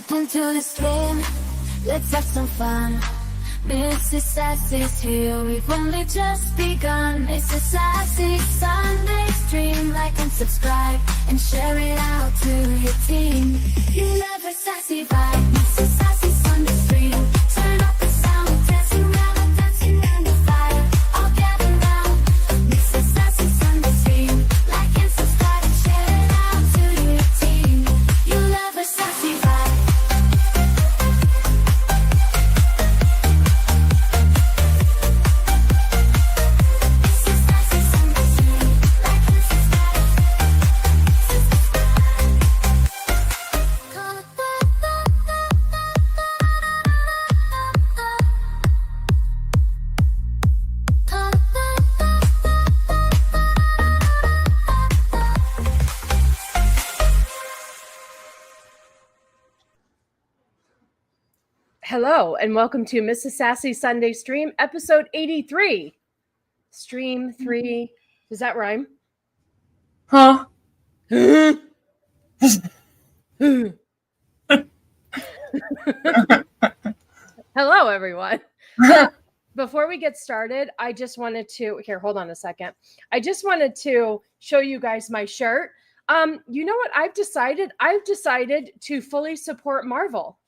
Step into the stream, let's have some fun. Mrs. Sassy's here, we've only just begun. It's a Sassy Sunday stream. Like and subscribe and share it out to your team. You love a sassy vibe. Mrs. Sassy Sunday stream. Turn up the sound, dancing around the fire. All gather round. Mrs. Sassy Sunday stream. Like and subscribe and share it out to your team. You love a sassy vibe. Hello, and welcome to Mrs. Sassy Sunday Stream, episode 83. Stream 3. Does that rhyme? Huh? Hello, everyone. Before we get started, I just wanted to... Here, hold on a second. I just wanted to show you guys my shirt. You know what I've decided? I've decided to fully support Marvel.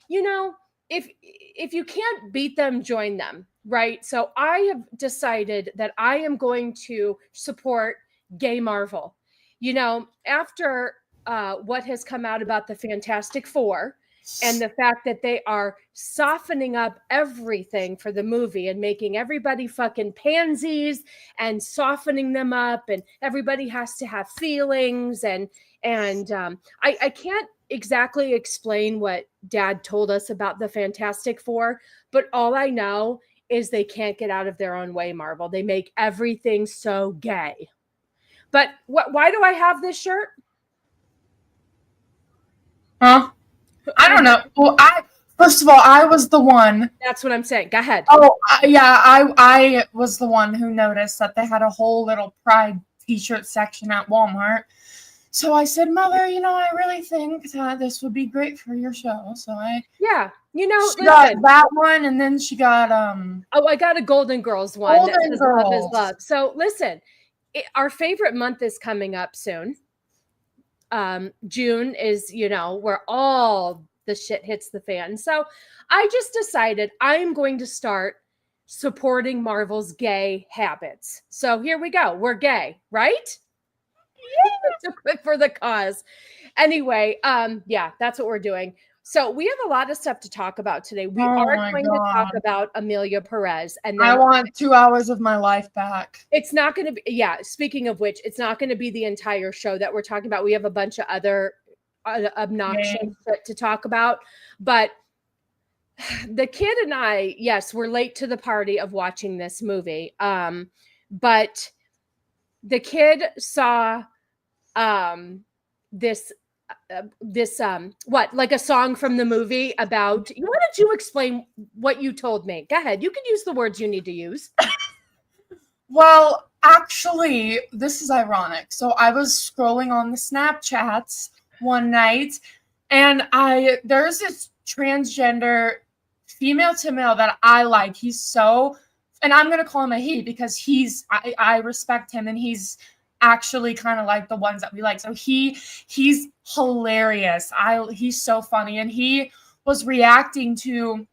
You know, if you can't beat them, join them, right? So I have decided that I am going to support gay Marvel. You know, after what has come out about the Fantastic Four and the fact that they are softening up everything for the movie and making everybody fucking pansies and softening them up, and everybody has to have feelings, and I can't exactly explain what Dad told us about the Fantastic Four, but all I know is they can't get out of their own way, Marvel. They make everything so gay. But why do I have this shirt? Huh? I don't know. Well, first of all, I was the one. That's what I'm saying. Go ahead. Oh, yeah, I was the one who noticed that they had a whole little Pride t-shirt section at Walmart. So I said, Mother, you know, I really think that this would be great for your show. So yeah, you know, she got that one, and then she got Oh, I got a Golden Girls one. Golden that says Girls. Love is love. So listen, our favorite month is coming up soon. June is, you know, where all the shit hits the fan. So I just decided I'm going to start supporting Marvel's gay habits. So here we go. We're gay, right? To quit for the cause. Anyway, yeah, that's what we're doing. So we have a lot of stuff to talk about today. We are going to talk about Emilia Perez, and then I want 2 hours of my life back. It's not going to be, yeah, speaking of which, it's not going to be the entire show that we're talking about. We have a bunch of other obnoxious shit to talk about, but the kid and I, yes, we're late to the party of watching this movie. But the kid saw this what, like a song from the movie about, why don't you explain what you told me? Go ahead. You can use the words you need to use. Well, actually, this is ironic. So I was scrolling on the Snapchats one night, and there's this transgender female to male that I like. He's so, and I'm going to call him a he because I respect him, and he's actually kind of like the ones that we like. So he's hilarious. He's so funny, and he was reacting to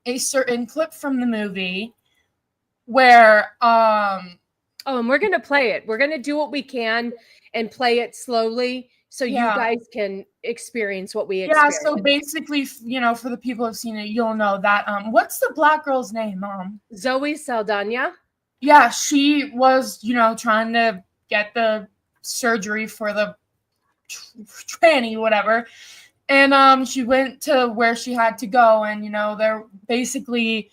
a certain clip from the movie where and we're going to play it. We're going to do what we can and play it slowly so you guys can experience what we experience. Yeah, so basically, you know, for the people who've seen it, you'll know that what's the black girl's name, Mom? Zoesaldana. Yeah, she was, you know, trying to get the surgery for the TRAN-EE, whatever. And she went to where she had to go, and, you know, they're basically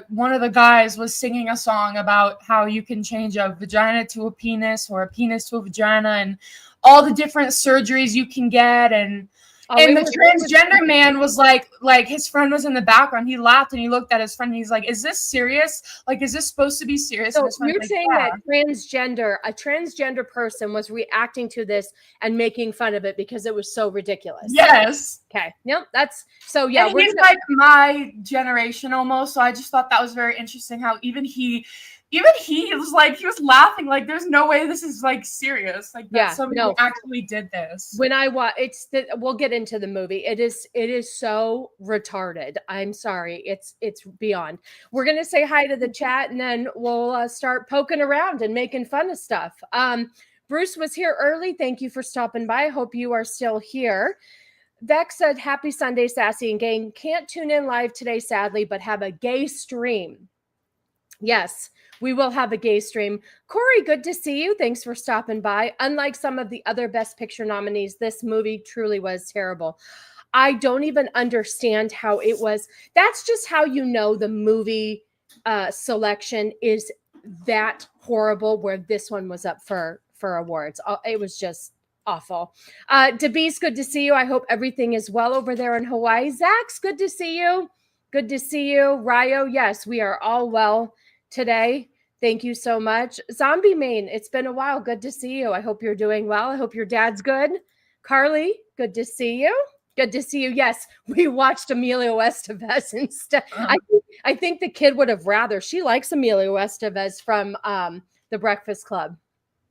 one of the guys was singing a song about how you can change a vagina to a penis or a penis to a vagina, and all the different surgeries you can get. And And the transgender man was like his friend was in the background. He laughed and he looked at his friend and he's like, "Is this serious? Like, is this supposed to be serious?" So and you're saying that a transgender person was reacting to this and making fun of it because it was so ridiculous. Yes. Okay. Yep. That's so. Yeah. And he's like my generation almost. So I just thought that was very interesting. How even he was like, he was laughing like, "There's no way this is like serious." Like that somebody actually did this. When I watch, we'll get into the movie. It is so retarded. I'm sorry. It's beyond. We're gonna say hi to the chat and then we'll start poking around and making fun of stuff. Bruce was here early. Thank you for stopping by. I hope you are still here. Beck said, "Happy Sunday, Sassy and gang. Can't tune in live today, sadly, but have a gay stream." Yes. We will have a gay stream. Corey, good to see you. Thanks for stopping by. Unlike some of the other Best Picture nominees, this movie truly was terrible. I don't even understand how it was. That's just how you know the movie selection is that horrible, where this one was up for awards. It was just awful. DeBeast, good to see you. I hope everything is well over there in Hawaii. Zach's, good to see you. Good to see you. Ryo, yes, we are all well today. Thank you so much. Zombie Main, it's been a while. Good to see you. I hope you're doing well. I hope your dad's good. Carly, good to see you. Good to see you. Yes, we watched Emilia Estevez instead. I think the kid would have rather. She likes Emilia Estevez from The Breakfast Club.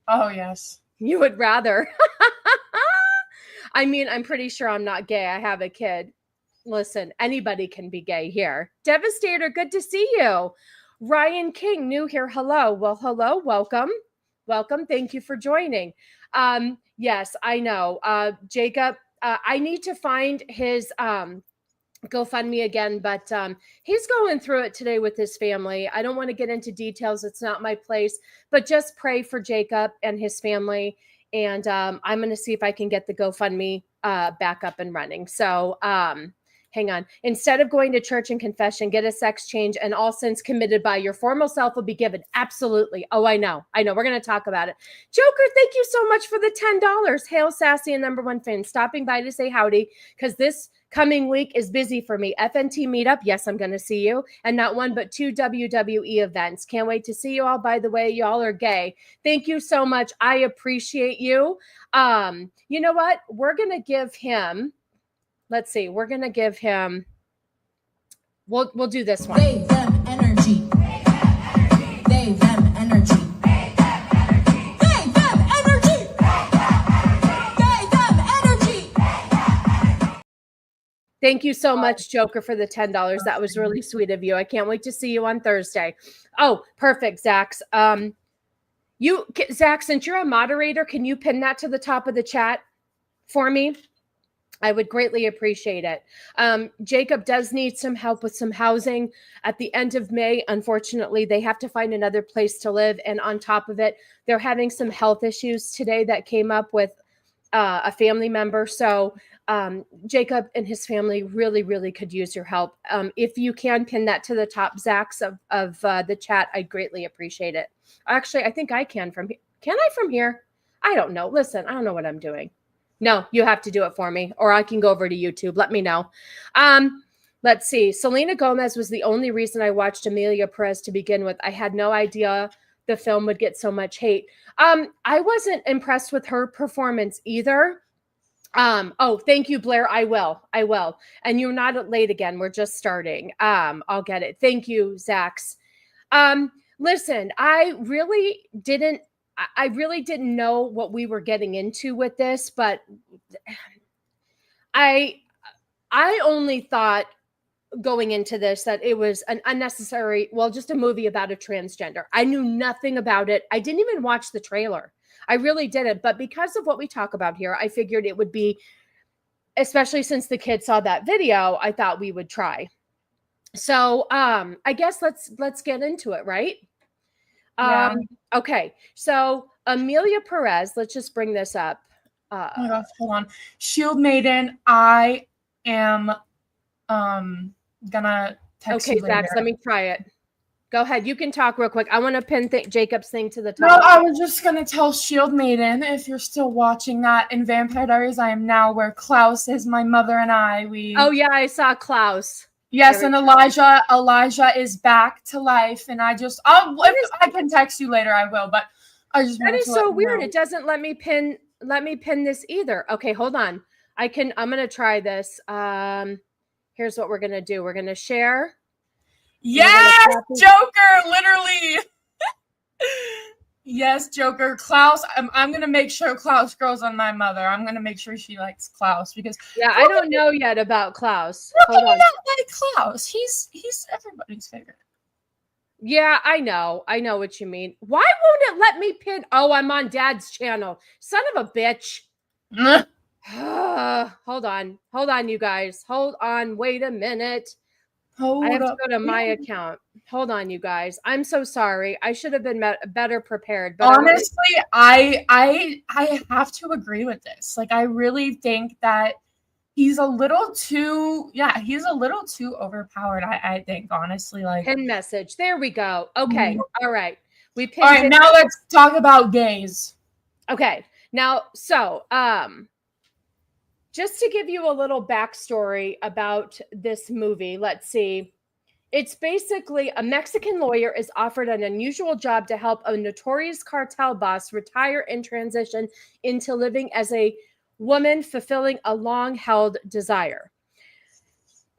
Oh, yes. You would rather. I mean, I'm pretty sure I'm not gay. I have a kid. Listen, anybody can be gay here. Devastator, good to see you. Ryan King, new here. Hello. Well, hello. Welcome. Welcome. Thank you for joining. Yes, I know. Jacob, I need to find his GoFundMe again, but he's going through it today with his family. I don't want to get into details. It's not my place, but just pray for Jacob and his family. And I'm going to see if I can get the GoFundMe back up and running. So, hang on. Instead of going to church and confession, get a sex change, and all sins committed by your formal self will be given. Absolutely. Oh, I know. We're going to talk about it. Joker, thank you so much for the $10. Hail, Sassy and number one fan. Stopping by to say howdy, because this coming week is busy for me. FNT meetup. Yes, I'm going to see you. And not one, but 2 WWE events. Can't wait to see you all. By the way, y'all are gay. Thank you so much. I appreciate you. You know what? We're going to give him, let's see. We're going to give him, we'll do this one. They, them, energy. They, them, energy. They, them, energy. They, them, energy. Thank you so much, Joker, for the $10. That was really sweet of you. I can't wait to see you on Thursday. Oh, perfect, Zax. Zach, since you're a moderator, can you pin that to the top of the chat for me? I would greatly appreciate it. Jacob does need some help with some housing at the end of May. Unfortunately, they have to find another place to live. And on top of it, they're having some health issues today that came up with a family member. So Jacob and his family really, really could use your help. If you can pin that to the top, Zax, of the chat, I'd greatly appreciate it. Actually, I think I can from here. Can I from here? I don't know. Listen, I don't know what I'm doing. No, you have to do it for me, or I can go over to YouTube. Let me know. Let's see. Selenagomez was the only reason I watched Emilia Perez to begin with. I had no idea the film would get so much hate. I wasn't impressed with her performance either. Oh, thank you, Blair. I will. And you're not late again. We're just starting. I'll get it. Thank you, Zax. Listen, I really didn't know what we were getting into with this, but I only thought going into this that it was an unnecessary, just a movie about a transgender. I knew nothing about it. I didn't even watch the trailer. I really didn't. But because of what we talk about here, I figured it would be, especially since the kids saw that video, I thought we would try. So I guess let's get into it, right? Yeah. Okay, so Emilia Perez, let's just bring this up. Oh my gosh, hold on. Shield Maiden, I am gonna text you later. Okay, Zax, let me try it. Go ahead. You can talk real quick. I want to pin Jacob's thing to the No, top. I was just gonna tell Shield Maiden, if you're still watching that in Vampire Diaries, I am now where Klaus is my mother and I. Oh yeah, I saw Klaus. Yes, and Elijah is back to life, and if I can text you later, I will. But I just that is so weird. It doesn't let me pin this either. Okay, hold on. I'm gonna try this. Here's what we're gonna do. We're gonna share. Yes, Joker, literally. Yes, Joker. Klaus, I'm going to make sure Klaus grows on my mother. I'm going to make sure she likes Klaus because... Yeah, I don't know yet about Klaus. Hold on. Not like Klaus. He's everybody's favorite. Yeah, I know. I know what you mean. Why won't it let me pin... Oh, I'm on Dad's channel. Son of a bitch. Hold on. Hold on, you guys. Hold on. Wait a minute. I have to go to my account. Hold on, you guys. I'm so sorry. I should have been better prepared. But honestly, I have to agree with this. Like, I really think that he's a little too overpowered. I think, honestly, like pin message. There we go. Okay. All right. We pinned. All right. Now let's talk about gays. Okay. Now, so just to give you a little backstory about this movie, let's see. It's basically a Mexican lawyer is offered an unusual job to help a notorious cartel boss retire and transition into living as a woman, fulfilling a long-held desire.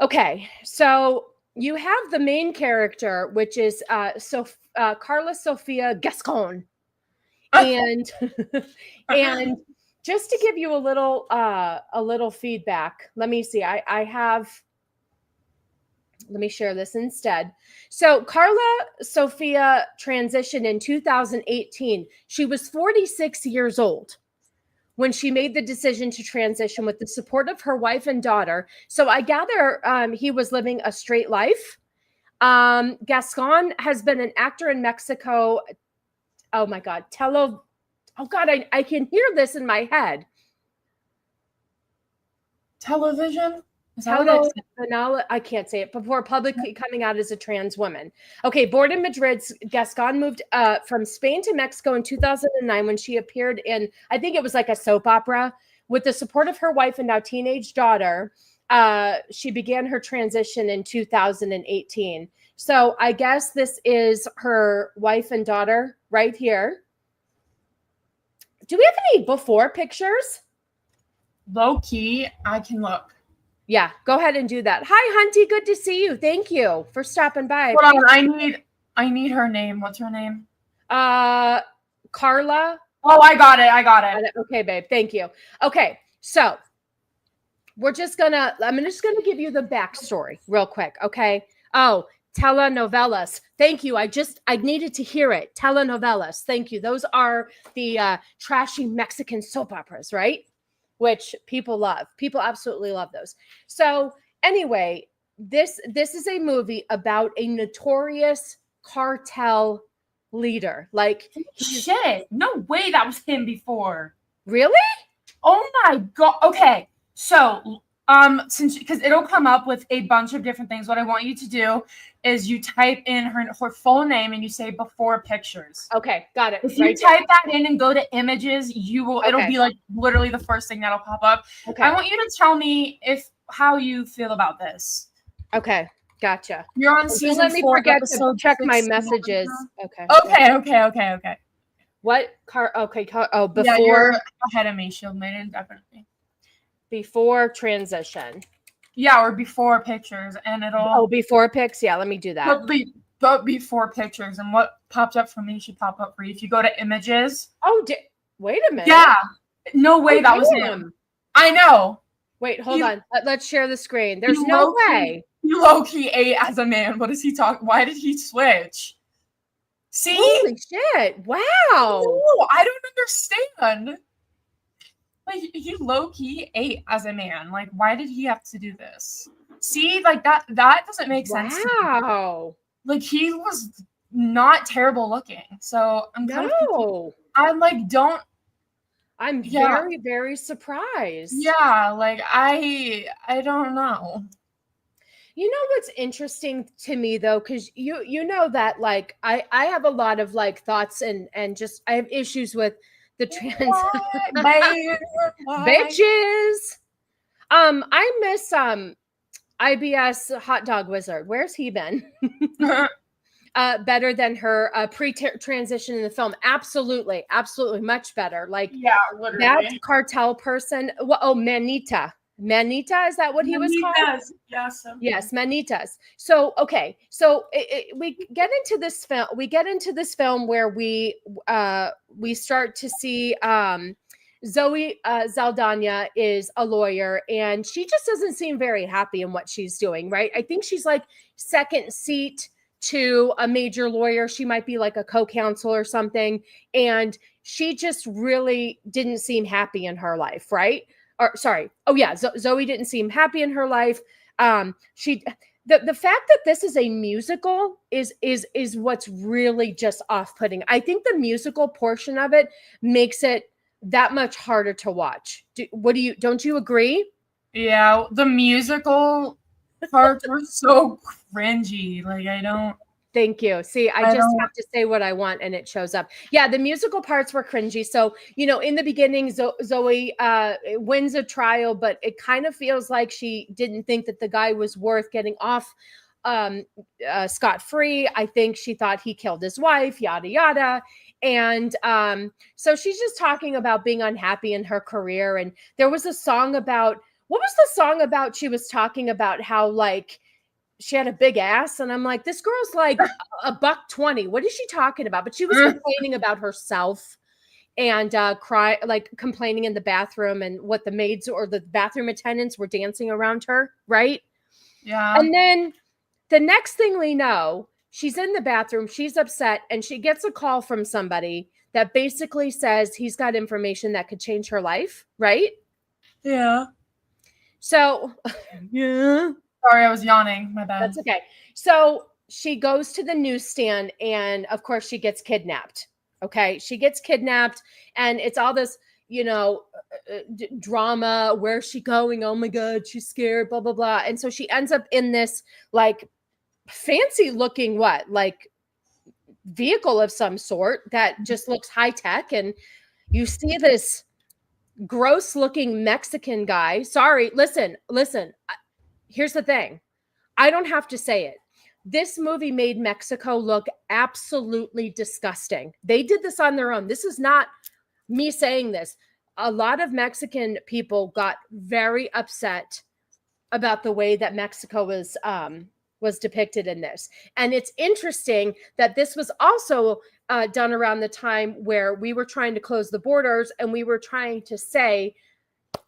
Okay, so you have the main character, which is Carla Sofia Gascon. And and just to give you a little feedback, let me see. Let me share this instead. So Carla Sofia transitioned in 2018. She was 46 years old when she made the decision to transition with the support of her wife and daughter. So I gather he was living a straight life. Gascon has been an actor in Mexico. Oh my God. Oh God, I can hear this in my head. Television? I can't say it. Before publicly coming out as a trans woman. Okay, born in Madrid, Gascon moved from Spain to Mexico in 2009 when she appeared in, I think it was like a soap opera. With the support of her wife and now teenage daughter, she began her transition in 2018. So I guess this is her wife and daughter right here. Do we have any before pictures? Low key, I can look. Yeah, go ahead and do that. Hi, Hunty. Good to see you. Thank you for stopping by. Hold on, I need her name. What's her name? Carla. Oh, I got it. Okay, babe. Thank you. Okay, so I'm just gonna give you the backstory real quick. Okay. Oh, telenovelas. Thank you. I needed to hear it. Telenovelas. Thank you. Those are the trashy Mexican soap operas, right? Which people love. People absolutely love those. So anyway, this is a movie about a notorious cartel leader. Like, shit. No way that was him before. Really? Oh my God. Okay. So because it'll come up with a bunch of different things. What I want you to do is you type in her full name and you say before pictures. Okay, got it. If you type that in and go to images, it'll be like literally the first thing that'll pop up. Okay. I want you to tell me how you feel about this. Okay, gotcha. You're on season 4. Let me forget to check my messages. Okay. What car? Okay. Before. Yeah, you're ahead of me, Shield Maiden, definitely. Before transition. Yeah, or before pictures, and it'll. Before pics. Yeah, let me do that. But before pictures, and what pops up for me should pop up for you if you go to images. Oh, wait a minute. Yeah, no way that was him. I know. Wait, hold on. Let's share the screen. There's no way. You low-key ate as a man. What is he talking? Why did he switch? See? Holy shit! Wow. No, I don't understand. Like, he low-key ate as a man. Like, why did he have to do this? See, like, that doesn't make sense. Wow. Like, he was not terrible looking. So I'm very, very surprised. Yeah, like, I don't know. You know what's interesting to me though, because you know that like I have a lot of like thoughts and just I have issues with the trans Why? bitches. I miss IBS Hot Dog Wizard. Where's he been? Better than her pre-transition in the film. Absolutely, absolutely, much better. Like Yeah, that literally. cartel person. Well, oh, Manita. Manita, is that what he was called? Yes. Yes, Manitas. So okay, so we get into this film. We get into this film where we start to see Zoe Saldana is a lawyer, and she just doesn't seem very happy in what she's doing. Right? I think she's like second seat to a major lawyer. She might be like a co-counsel or something, and she just really didn't seem happy in her life. Right? Or sorry. Oh yeah, Zoe didn't seem happy in her life. The fact that this is a musical is what's really just off-putting. I think the musical portion of it makes it that much harder to watch. Don't you agree? Yeah, the musical parts were so cringy. Like I don't. Thank you. See, I just have to say what I want and it shows up. Yeah, the musical parts were cringy. So, you know, in the beginning, Zoe wins a trial, but it kind of feels like she didn't think that the guy was worth getting off scot-free. I think she thought he killed his wife, yada, yada. And so she's just talking about being unhappy in her career. And there was a song about, what was the song about? She was talking about how like, she had a big ass, and I'm like, this girl's like $120. What is she talking about? But she was complaining about herself and complaining in the bathroom and what the maids or the bathroom attendants were dancing around her, right? Yeah. And then the next thing we know, she's in the bathroom, she's upset, and she gets a call from somebody that basically says he's got information that could change her life, right? Yeah. So, yeah. Sorry, I was yawning. My bad. That's okay. So she goes to the newsstand, and of course she gets kidnapped. Okay. She gets kidnapped, and it's all this, you know, drama. Where's she going? Oh my God, she's scared, blah, blah, blah. And so she ends up in this like fancy looking, like vehicle of some sort that just looks high tech. And you see this gross looking Mexican guy. Sorry. Listen. Here's the thing. I don't have to say it. This movie made Mexico look absolutely disgusting. They did this on their own. This is not me saying this. A lot of Mexican people got very upset about the way that Mexico was depicted in this. And it's interesting that this was also done around the time where we were trying to close the borders, and we were trying to say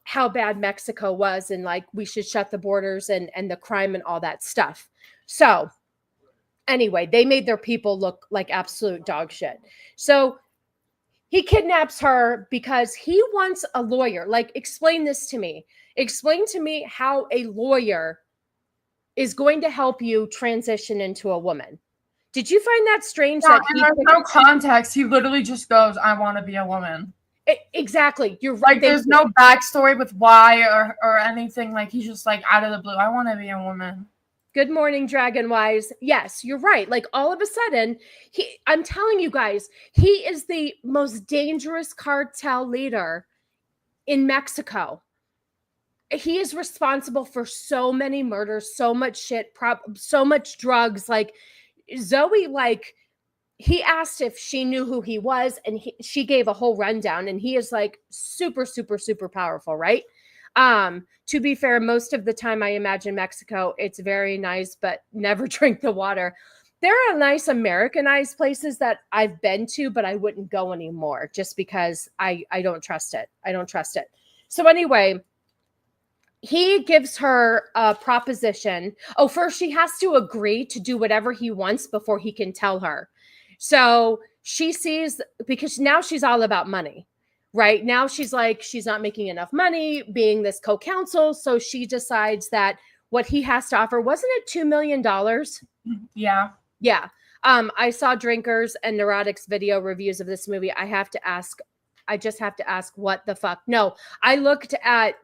how bad Mexico was, and like we should shut the borders and the crime and all that stuff. So anyway, they made their people look like absolute dog shit. So he kidnaps her because he wants a lawyer. Like, explain this to me. Explain to me how a lawyer is going to help you transition into a woman. Did you find that strange? Yeah, and there's no context. He literally just goes, I want to be a woman. Exactly. You're right. Like, there's no backstory with why or anything. Like, he's just like, out of the blue, I want to be a woman. Good morning, Dragon Wise. Yes, you're right. Like, all of a sudden, I'm telling you guys, he is the most dangerous cartel leader in Mexico. He is responsible for so many murders, so much shit, so much drugs. Like, Zoe, like, he asked if she knew who he was, and she gave a whole rundown, and he is like super, super, super powerful, right? To be fair, most of the time I imagine Mexico, it's very nice, but never drink the water. There are nice Americanized places that I've been to, but I wouldn't go anymore just because I don't trust it. I don't trust it. So anyway, he gives her a proposition. Oh, first she has to agree to do whatever he wants before he can tell her. So she sees, because now she's all about money, right? Now she's like, she's not making enough money being this co-counsel. So she decides that what he has to offer, wasn't it $2 million? Yeah. Yeah. I saw Drinkers and Neurotics video reviews of this movie. I have to ask, I just have to ask, what the fuck? No, I looked at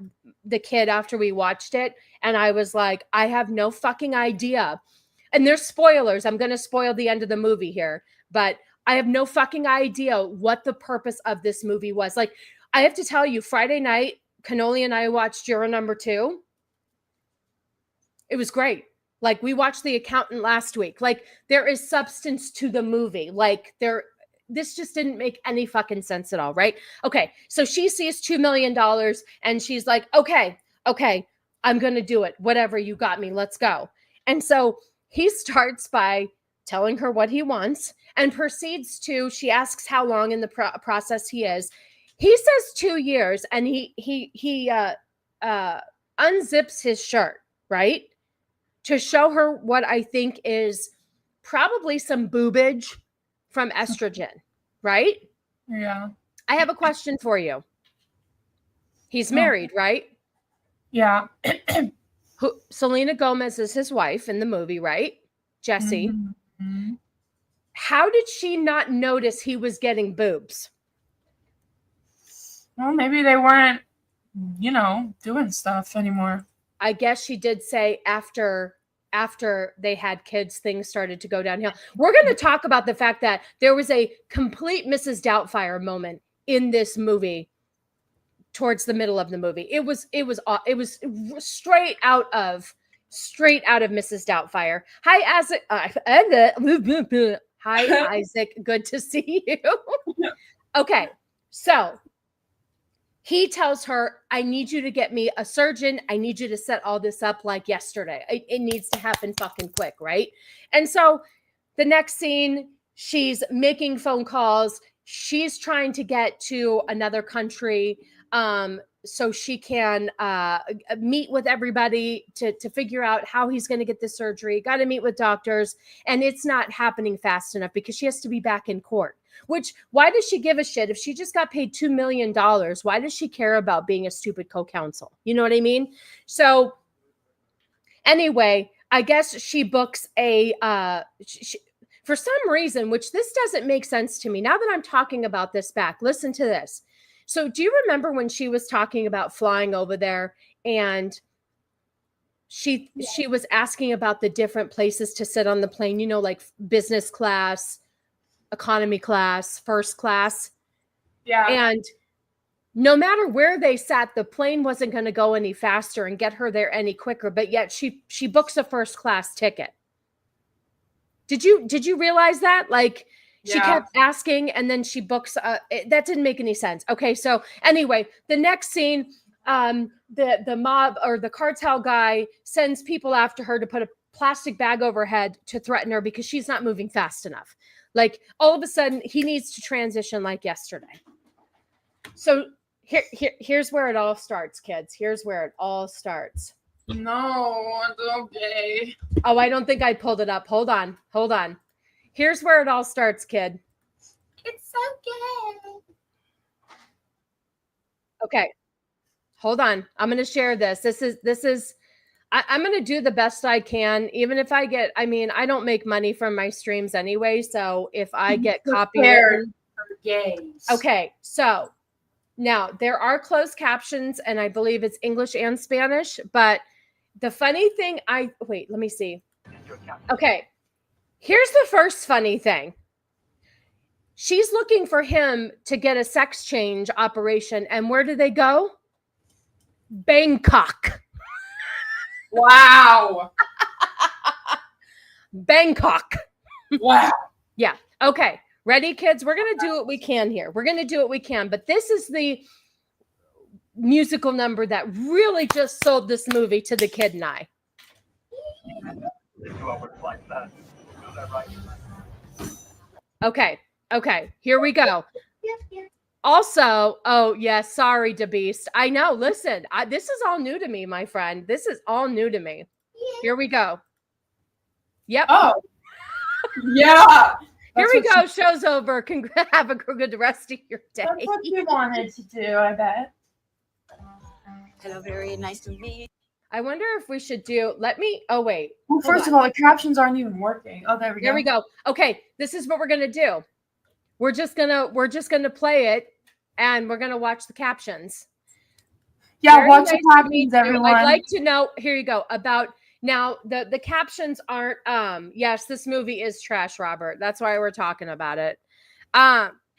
the kid after we watched it and I was like, I have no fucking idea. And there's spoilers. I'm going to spoil the end of the movie here, but I have no fucking idea what the purpose of this movie was. Like, I have to tell you, Friday night, Cannoli and I watched Juror Number 2. It was great. Like, we watched The Accountant last week. Like, there is substance to the movie. Like, this just didn't make any fucking sense at all, right? Okay, so she sees $2 million and she's like, okay, I'm going to do it. Whatever, you got me. Let's go. And so he starts by telling her what he wants and proceeds to, she asks how long in the process he is. He says 2 years and he unzips his shirt, right? To show her what I think is probably some boobage from estrogen, right? Yeah. I have a question for you. He's married, right? Yeah. Selenagomez is his wife in the movie, right? Jesse. Mm-hmm. How did she not notice he was getting boobs? Well, maybe they weren't, doing stuff anymore. I guess she did say after they had kids, things started to go downhill. We're going to talk about the fact that there was a complete Mrs. Doubtfire moment in this movie towards the middle of the movie. It was straight out of Mrs. Doubtfire. Hi, Isaac. Hi, Isaac. Good to see you. Okay, so he tells her, I need you to get me a surgeon. I need you to set all this up like yesterday. It needs to happen fucking quick, right? And so the next scene, she's making phone calls. She's trying to get to another country so she can meet with everybody to figure out how he's going to get the surgery. Got to meet with doctors. And it's not happening fast enough because she has to be back in court. Which, why does she give a shit? If she just got paid $2 million, why does she care about being a stupid co-counsel? You know what I mean? So anyway, I guess she books for some reason, which this doesn't make sense to me. Now that I'm talking about this back, listen to this. So do you remember when she was talking about flying over there and she was asking about the different places to sit on the plane, like business class, economy class, first class. Yeah. And no matter where they sat, the plane wasn't going to go any faster and get her there any quicker. But yet she books a first class ticket. Did you realize that? Like, she kept asking and then she books. That didn't make any sense. Okay. So anyway, the next scene, the mob or the cartel guy sends people after her to put a plastic bag over her head to threaten her because she's not moving fast enough. Like, all of a sudden he needs to transition like yesterday. So here's where it all starts, kids. Here's where it all starts. No, it's okay. Oh, I don't think I pulled it up. Hold on. Here's where it all starts, kid. It's okay. Okay. Hold on. I'm going to share this. I'm going to do the best I can, even if I don't make money from my streams anyway. So if I get copyrighted. Okay. So now there are closed captions and I believe it's English and Spanish, but the funny thing, let me see. Okay. Here's the first funny thing. She's looking for him to get a sex change operation. And where do they go? Bangkok. Wow. Bangkok. Wow. Yeah. Okay. Ready, kids? We're going to do what we can here. But this is the musical number that really just sold this movie to the kid and I. Okay. Here we go. Also, oh yes, sorry, DeBeast. I know. Listen, this is all new to me, my friend. This is all new to me. Here we go. Yep. Oh, yeah. Here we go. Show's over. Have a good rest of your day. That's what you wanted to do, I bet. Hello, very nice to meet you. I wonder if we should do. Oh wait. Well, first of all, the captions aren't even working. Oh, there we go. Here we go. Okay, this is what we're gonna do. We're just gonna play it and we're gonna watch the captions. Yeah, Very watch nice the to captions, meet you. everyone. I'd like to know. Here you go. About now, the captions aren't. Yes, this movie is trash, Robert. That's why we're talking about it.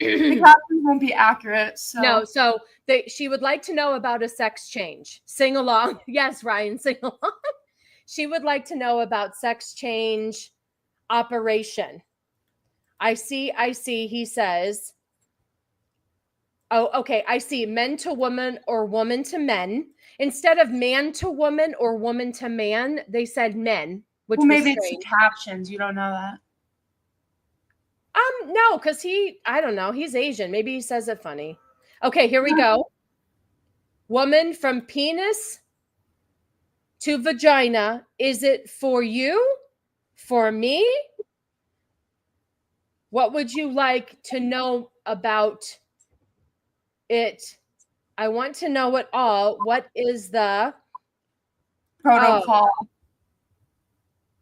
The captions won't be accurate. So. No, so she would like to know about a sex change. Sing along. Yes, Ryan, sing along. She would like to know about sex change operation. I see. He says, oh, okay. I see men to woman or woman to men. Instead of man to woman or woman to man, they said men, which Well, maybe was it's strange. the captions. You don't know that. No, because I don't know. He's Asian. Maybe he says it funny. Okay, here we go. Woman from penis to vagina. Is it for you? For me? What would you like to know about it? I want to know it all. What is the Protocol.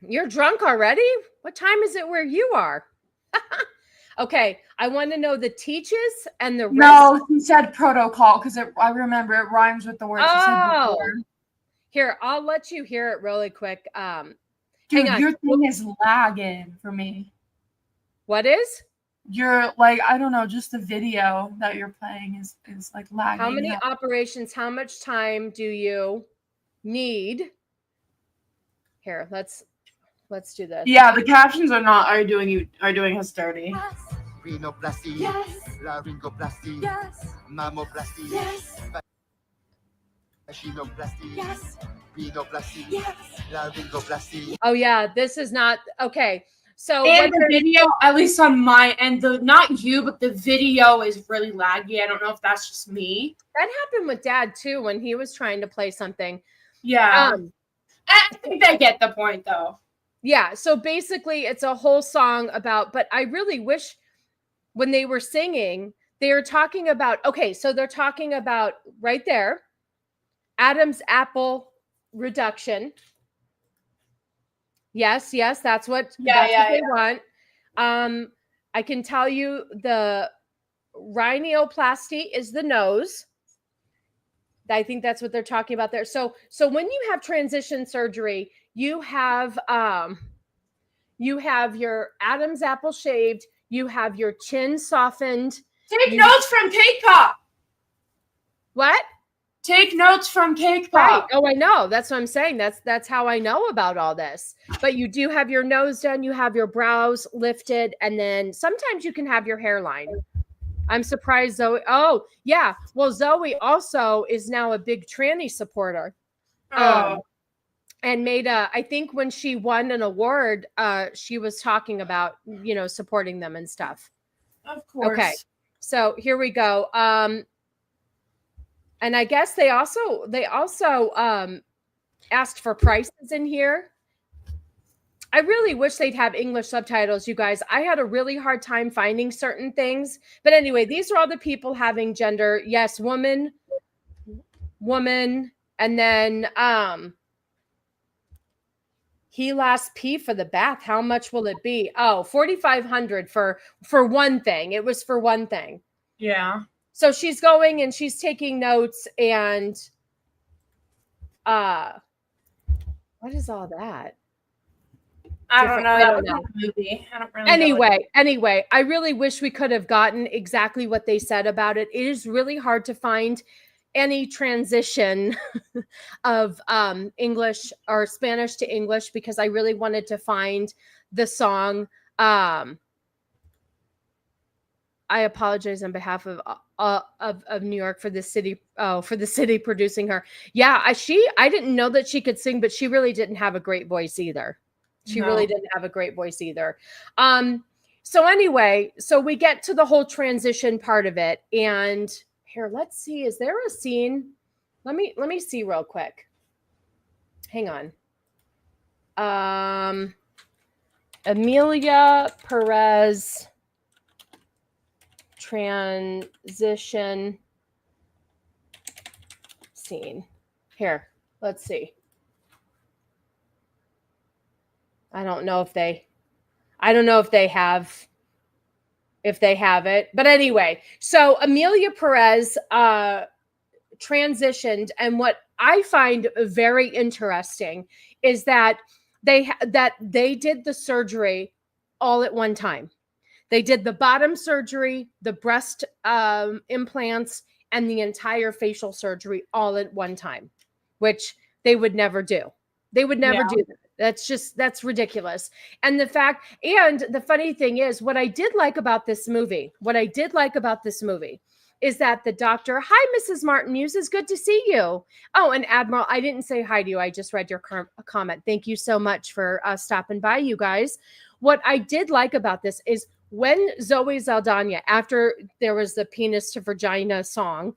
You're drunk already? What time is it where you are? Okay, I want to know the teaches and the rest. No, he said protocol because I remember it rhymes with the words he said before. Here, I'll let you hear it really quick. Dude, hang on. your thing is lagging for me. What is? You're like, I don't know, just the video that you're playing is like lagging. How many operations, how much time do you need? Here, let's do this. Yeah, the captions are doing us dirty. Rhinoplasty, Yes. laryngoplasty, Yes. mammoplasty, Yes. vaginoplasty, Yes. rhinoplasty, Yes. laryngoplasty. Oh yeah, this is not okay. So And what the video, at least on my end, not you, but the video is really laggy. I don't know if that's just me. that happened with Dad too when he was trying to play something. Yeah. I think they get the point though. Yeah, so basically it's a whole song about, but I really wish when they were singing, they were talking about, okay, so they're talking about right there, Adam's apple reduction. Yes, that's what they want. I can tell you the rhinoplasty is the nose. I think that's what they're talking about there. So when you have transition surgery, you have your Adam's apple shaved, you have your chin softened. Take notes from Cake Pop. What? Take notes from Cake Right. Pop. Oh, I know. That's what I'm saying. That's how I know about all this. But you do have your nose done, you have your brows lifted, and then sometimes you can have your hairline. I'm surprised Zoe. Oh, yeah. Well, Zoe also is now a big tranny supporter. And made I think when she won an award, she was talking about, supporting them and stuff. Of course. Okay. So here we go. And I guess they also asked for prices in here. I really wish they'd have English subtitles, you guys. I had a really hard time finding certain things. But anyway, these are all the people having gender. Yes, woman, and then he last pee for the bath. How much will it be? Oh, $4,500 for one thing. It was for one thing. Yeah. So she's going and she's taking notes and what is all that? I don't know. I don't know. Movie. I don't really know. Anyway, I really wish we could have gotten exactly what they said about it. It is really hard to find any transition of English or Spanish to English because I really wanted to find the song. I apologize on behalf of New York for the city producing her. Yeah, I didn't know that she could sing, but she really didn't have a great voice either. Really didn't have a great voice either. So anyway, so we get to the whole transition part of it, and here, let's see. Is there a scene? Let me see real quick. Hang on. Emilia Perez transition scene. Here, let's see. I don't know if they have if they have it. But anyway, so Emilia Perez transitioned, and what I find very interesting is that they did the surgery all at one time. They did the bottom surgery, the breast implants, and the entire facial surgery all at one time, which they would never do. They would never do that. That's ridiculous. And the funny thing is, what I did like about this movie is that the doctor, hi, Mrs. Martin Muse, is good to see you. Oh, and Admiral, I didn't say hi to you. I just read your comment. Thank you so much for stopping by, you guys. What I did like about this is when Zoe Saldana, after there was the penis to vagina song,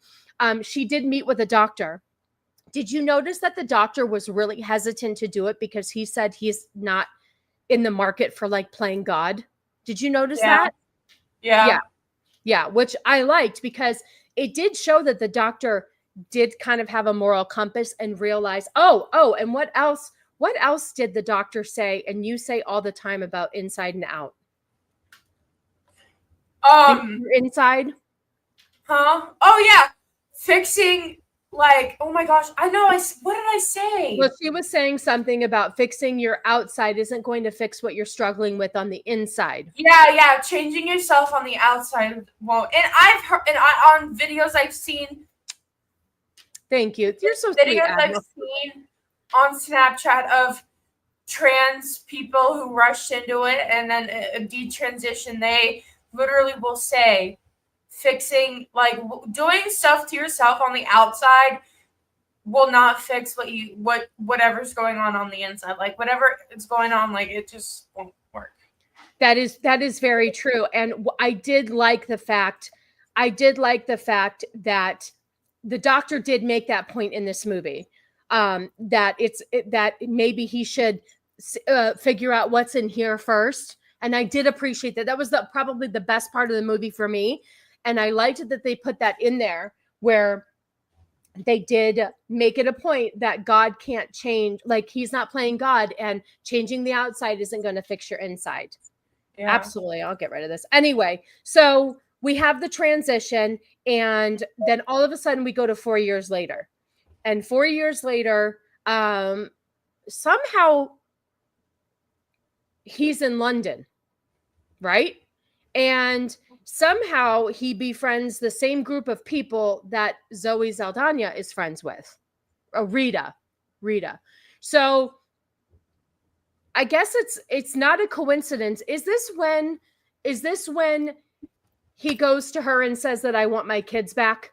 she did meet with a doctor. Did you notice that the doctor was really hesitant to do it because he said he's not in the market for like playing God? Did you notice that? Yeah, which I liked because it did show that the doctor did kind of have a moral compass and realize, and what else did the doctor say? And you say all the time about inside and out. Inside. Huh? Oh yeah. Fixing, like, oh my gosh, I know. What did I say? Well, she was saying something about fixing your outside isn't going to fix what you're struggling with on the inside. Yeah. Changing yourself on the outside won't. And I've heard, on videos I've seen. Thank you. You're so videos sweet, I've seen on Snapchat of trans people who rushed into it and then detransition. They literally will say, fixing, like, doing stuff to yourself on the outside will not fix whatever's going on the inside. Like, whatever is going on, like, it just won't work. That is very true. And I did like the fact that the doctor did make that point in this movie, that maybe he should figure out what's in here first. And I did appreciate that. That was probably the best part of the movie for me. And I liked that they put that in there where they did make it a point that God can't change. Like, he's not playing God, and changing the outside isn't going to fix your inside. Yeah. Absolutely. I'll get rid of this. Anyway, so we have the transition, and then all of a sudden we go to 4 years later. And 4 years later, somehow he's in London, right? And somehow he befriends the same group of people that Zoe Saldana is friends with. Rita. So I guess it's not a coincidence. Is this when he goes to her and says that I want my kids back?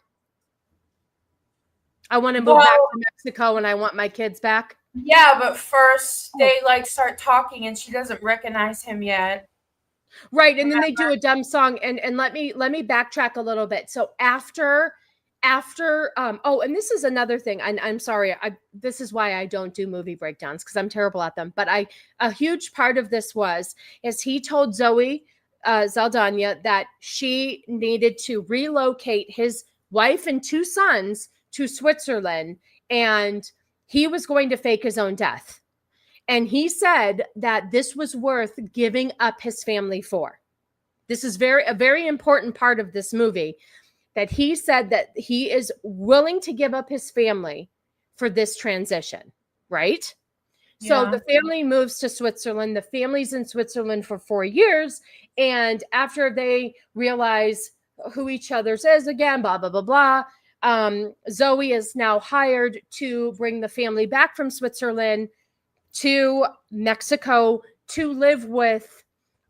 I want to move back to Mexico and I want my kids back. Yeah, but first they start talking and she doesn't recognize him yet. Right. And then they do a dumb song. And let me backtrack a little bit. So after and this is another thing. I'm sorry. This is why I don't do movie breakdowns, because I'm terrible at them. But a huge part of this is he told Zoe Saldana that she needed to relocate his wife and 2 sons to Switzerland, and he was going to fake his own death. And he said that this was worth giving up his family for. This is a very important part of this movie, that he said that he is willing to give up his family for this transition, right? Yeah. So the family moves to Switzerland. The family's in Switzerland for 4 years. And after they realize who each other's is again, blah, blah, blah, blah, Zoe is now hired to bring the family back from Switzerland to Mexico to live with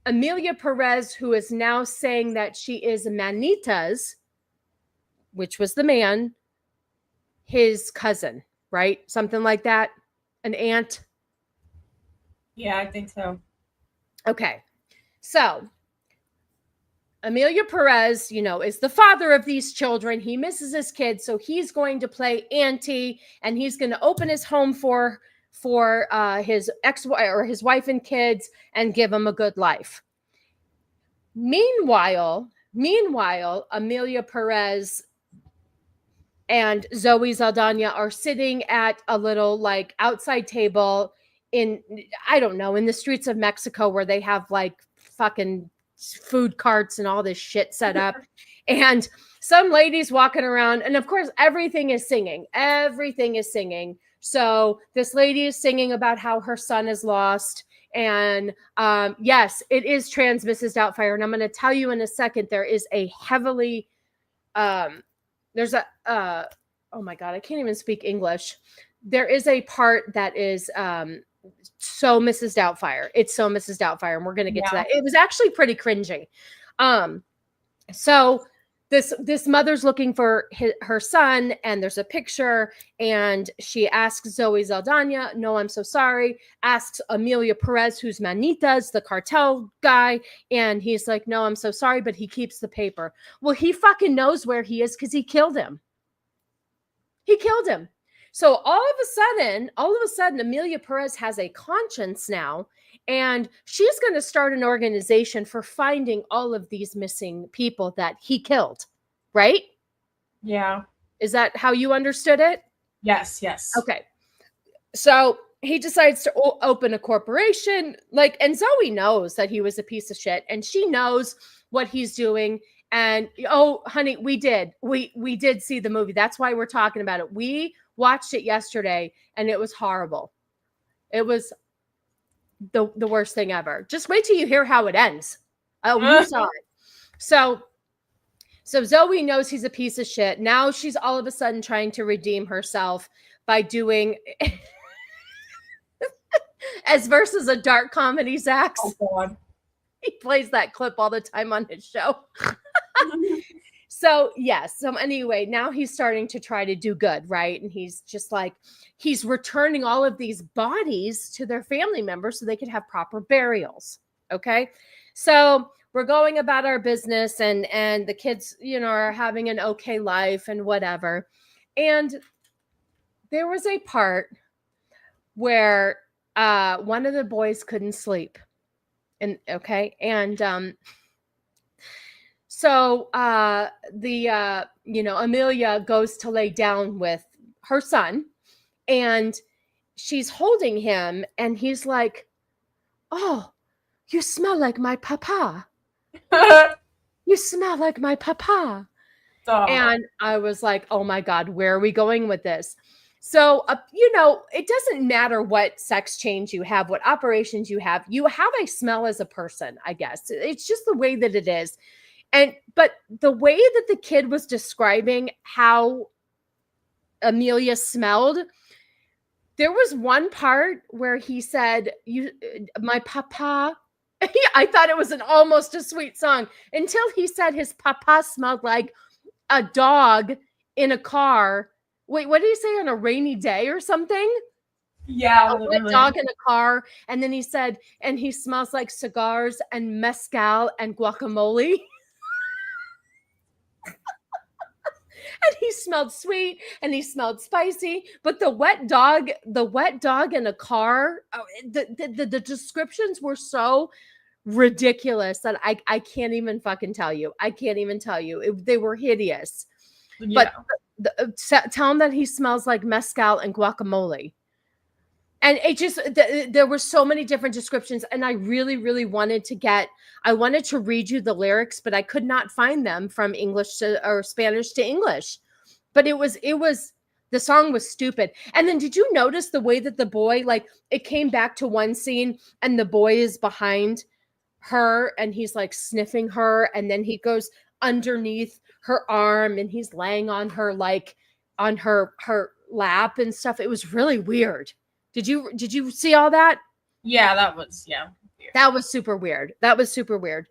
Emilia Perez, who is now saying that she is Manita's, which was the man, his cousin, right? Something like that. An aunt. Yeah, I think so. Okay. So Emilia Perez, is the father of these children. He misses his kids, so he's going to play auntie, and he's going to open his home for his ex-wife or his wife and kids and give them a good life. Meanwhile, Emilia Perez and Zoe Saldana are sitting at a little outside table in the streets of Mexico, where they have fucking food carts and all this shit set up. And some ladies walking around, and of course, everything is singing. Everything is singing. So this lady is singing about how her son is lost. And yes, it is trans Mrs. Doubtfire. And I'm going to tell you in a second, there is a heavily, there's a, oh my God, I can't even speak English. There is a part that is so Mrs. Doubtfire. It's so Mrs. Doubtfire. And we're going to get to that. It was actually pretty cringy. So this mother's looking for her son, and there's a picture, and she asks Zoesaldana, no, I'm so sorry, asks Emilia Perez, who's Manitas, the cartel guy, and he's like, no, I'm so sorry, but he keeps the paper. Well, he fucking knows where he is because he killed him. He killed him. So all of a sudden, Emilia Perez has a conscience now, and she's going to start an organization for finding all of these missing people that he killed, right? Yeah. Is that how you understood it? Yes. Okay. So he decides to open a corporation, and Zoe knows that he was a piece of shit, and she knows what he's doing. And, oh, honey, we did see the movie. That's why we're talking about it. We watched it yesterday, and it was horrible. It was the worst thing ever. Just wait till you hear how it ends. Oh, you saw it. So Zoe knows he's a piece of shit. Now she's all of a sudden trying to redeem herself by doing as versus a dark comedy, Zach. Oh, God. He plays that clip all the time on his show. So, yes. So anyway, now he's starting to try to do good, right? And he's just he's returning all of these bodies to their family members so they could have proper burials. Okay. So we're going about our business, and the kids, are having an okay life and whatever. And there was a part where one of the boys couldn't sleep. And okay. And so Emilia goes to lay down with her son, and she's holding him, and he's like, oh, you smell like my papa. You smell like my papa. Oh. And I was like, oh my God, where are we going with this? So, it doesn't matter what sex change you have, what operations you have a smell as a person, I guess. It's just the way that it is. But the way that the kid was describing how Emilia smelled, there was one part where he said, my papa. I thought it was almost a sweet song until he said his papa smelled like a dog in a car. Wait, what did he say, on a rainy day or something? Yeah. A wet dog in a car. And then he said, and he smells like cigars and mezcal and guacamole. And he smelled sweet and he smelled spicy, but the wet dog in a car, the descriptions were so ridiculous that I can't even fucking tell you. I can't even tell you. They were hideous. Yeah. But tell him that he smells like mezcal and guacamole. And it just, there were so many different descriptions. And I really, really wanted to read you the lyrics, but I could not find them from English or Spanish to English. But it was, the song was stupid. And then did you notice the way that the boy, it came back to one scene and the boy is behind her and he's sniffing her. And then he goes underneath her arm and he's laying on her, on her lap and stuff. It was really weird. Did you see all that? Yeah, that was, weird. That was super weird.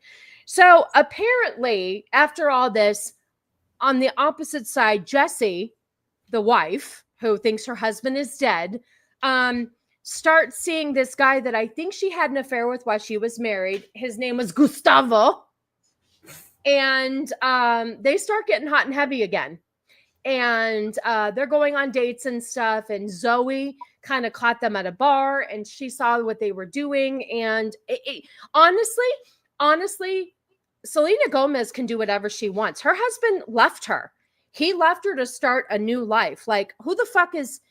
So apparently, after all this, on the opposite side, Jessie, the wife, who thinks her husband is dead, starts seeing this guy that I think she had an affair with while she was married. His name was Gustavo. And they start getting hot and heavy again. And they're going on dates and stuff. And Zoe kind of caught them at a bar and she saw what they were doing. And honestly, Selenagomez can do whatever she wants. Her husband left her. He left her to start a new life. Who the fuck is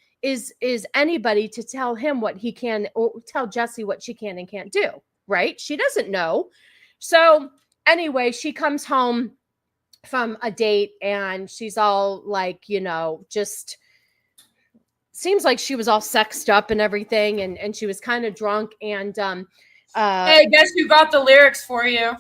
anybody to tell him what he can, or tell Jessie what she can and can't do, right? She doesn't know. So anyway, she comes home from a date and she's all like, just seems like she was all sexed up and everything. And she was kind of drunk. And Hey, guess who got the lyrics for you?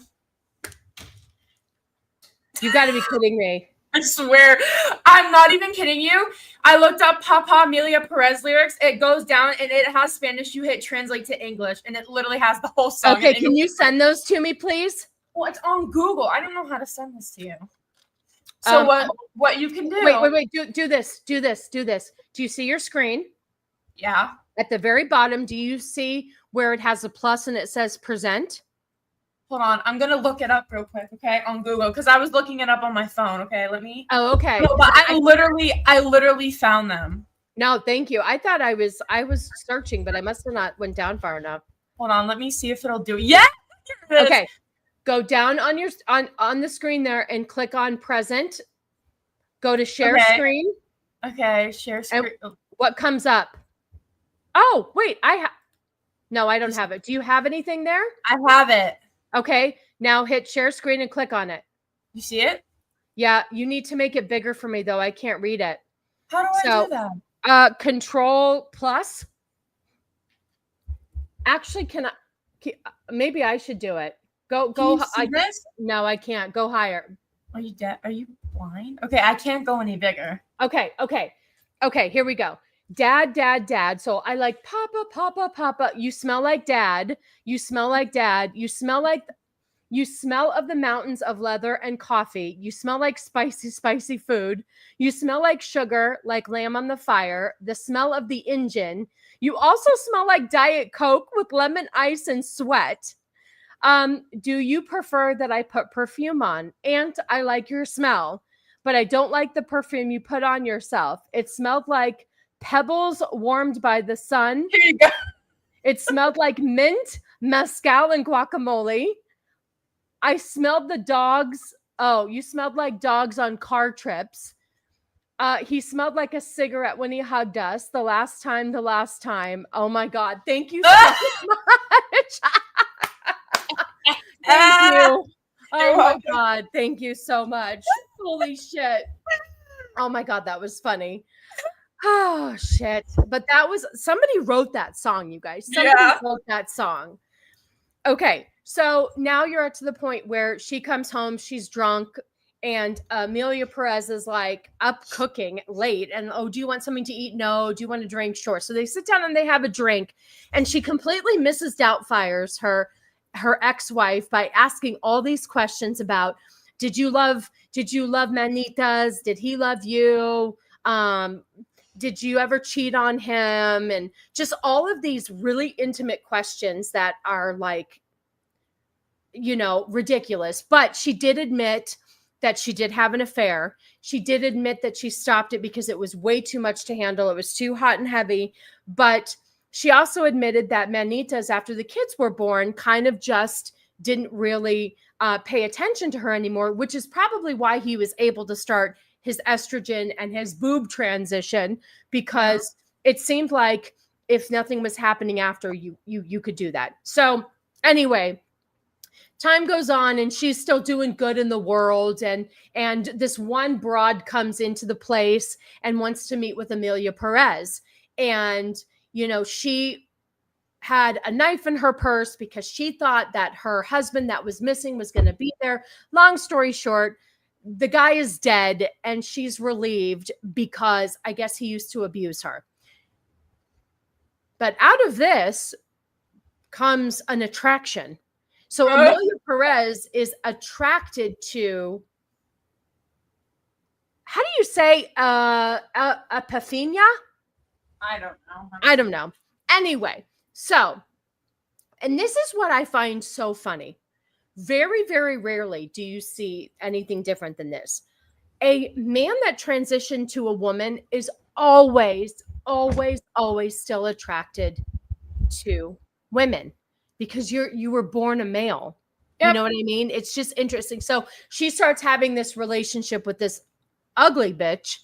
You got to be kidding me. I swear, I'm not even kidding you. I looked up Papa Emilia Perez lyrics. It goes down and it has Spanish. You hit translate to English and it literally has the whole song. Okay, can you send those to me, please? Well, it's on Google. I don't know how to send this to you. So what you can do? Wait. Do this. Do you see your screen? Yeah. At the very bottom, do you see where it has a plus and it says present? Hold on. I'm going to look it up real quick, okay, on Google, because I was looking it up on my phone, okay? Let me. Oh, okay. No, but I literally found them. No, thank you. I thought I was searching, but I must have not went down far enough. Hold on. Let me see if it'll do it. Yeah. Okay. Go down on your on the screen there and click on present. Go to share screen. Okay, share screen. And what comes up? Oh, wait, no, I don't have it. Do you have anything there? I have it. Okay, now hit share screen and click on it. You see it? Yeah, you need to make it bigger for me though. I can't read it. How do I do that? Control plus. Actually, maybe I should do it. Go. Can you see this? No, I can't. Go higher. Are you dead? Are you blind? Okay, I can't go any bigger. Okay. Here we go. Dad. So I like Papa. You smell like dad. You smell like dad. You smell of the mountains of leather and coffee. You smell like spicy food. You smell like sugar, like lamb on the fire. The smell of the engine. You also smell like Diet Coke with lemon ice and sweat. Do you prefer that I put perfume on? And I like your smell, but I don't like the perfume you put on yourself. It smelled like pebbles warmed by the sun. Here you go. It smelled like mint, mezcal, and guacamole. I smelled the dogs. Oh, you smelled like dogs on car trips. He smelled like a cigarette when he hugged us the last time. Oh my God. Thank you so much. Thank you. Oh my God. Thank you so much. Holy shit. Oh my God. That was funny. Oh shit. But somebody wrote that song, you guys. Somebody wrote that song. Okay. So now you're up to the point where she comes home, she's drunk, and Emilia Perez is like up cooking late. And, oh, do you want something to eat? No. Do you want a drink? Sure. So they sit down and they have a drink. And she completely Mrs. Doubtfires her ex-wife by asking all these questions about, did you love Manitas? Did he love you? Did you ever cheat on him? And just all of these really intimate questions that are like, ridiculous. But she did admit that she did have an affair. She did admit that she stopped it because it was way too much to handle. It was too hot and heavy. But she also admitted that Manitas, after the kids were born, kind of just didn't really pay attention to her anymore, which is probably why he was able to start his estrogen and his boob transition, because it seemed like if nothing was happening after, you could do that. So anyway, time goes on and she's still doing good in the world. And this one broad comes into the place and wants to meet with Emilia Perez. And, she had a knife in her purse because she thought that her husband that was missing was going to be there. Long story short, the guy is dead and she's relieved because I guess he used to abuse her. But out of this comes an attraction. So Emilia Perez is attracted to, how do you say, Epiphania? I don't know. Anyway, so, and this is what I find so funny. Very, very rarely do you see anything different than this. A man that transitioned to a woman is always still attracted to women because you were born a male. Yep. You know what I mean? It's just interesting. So she starts having this relationship with this ugly bitch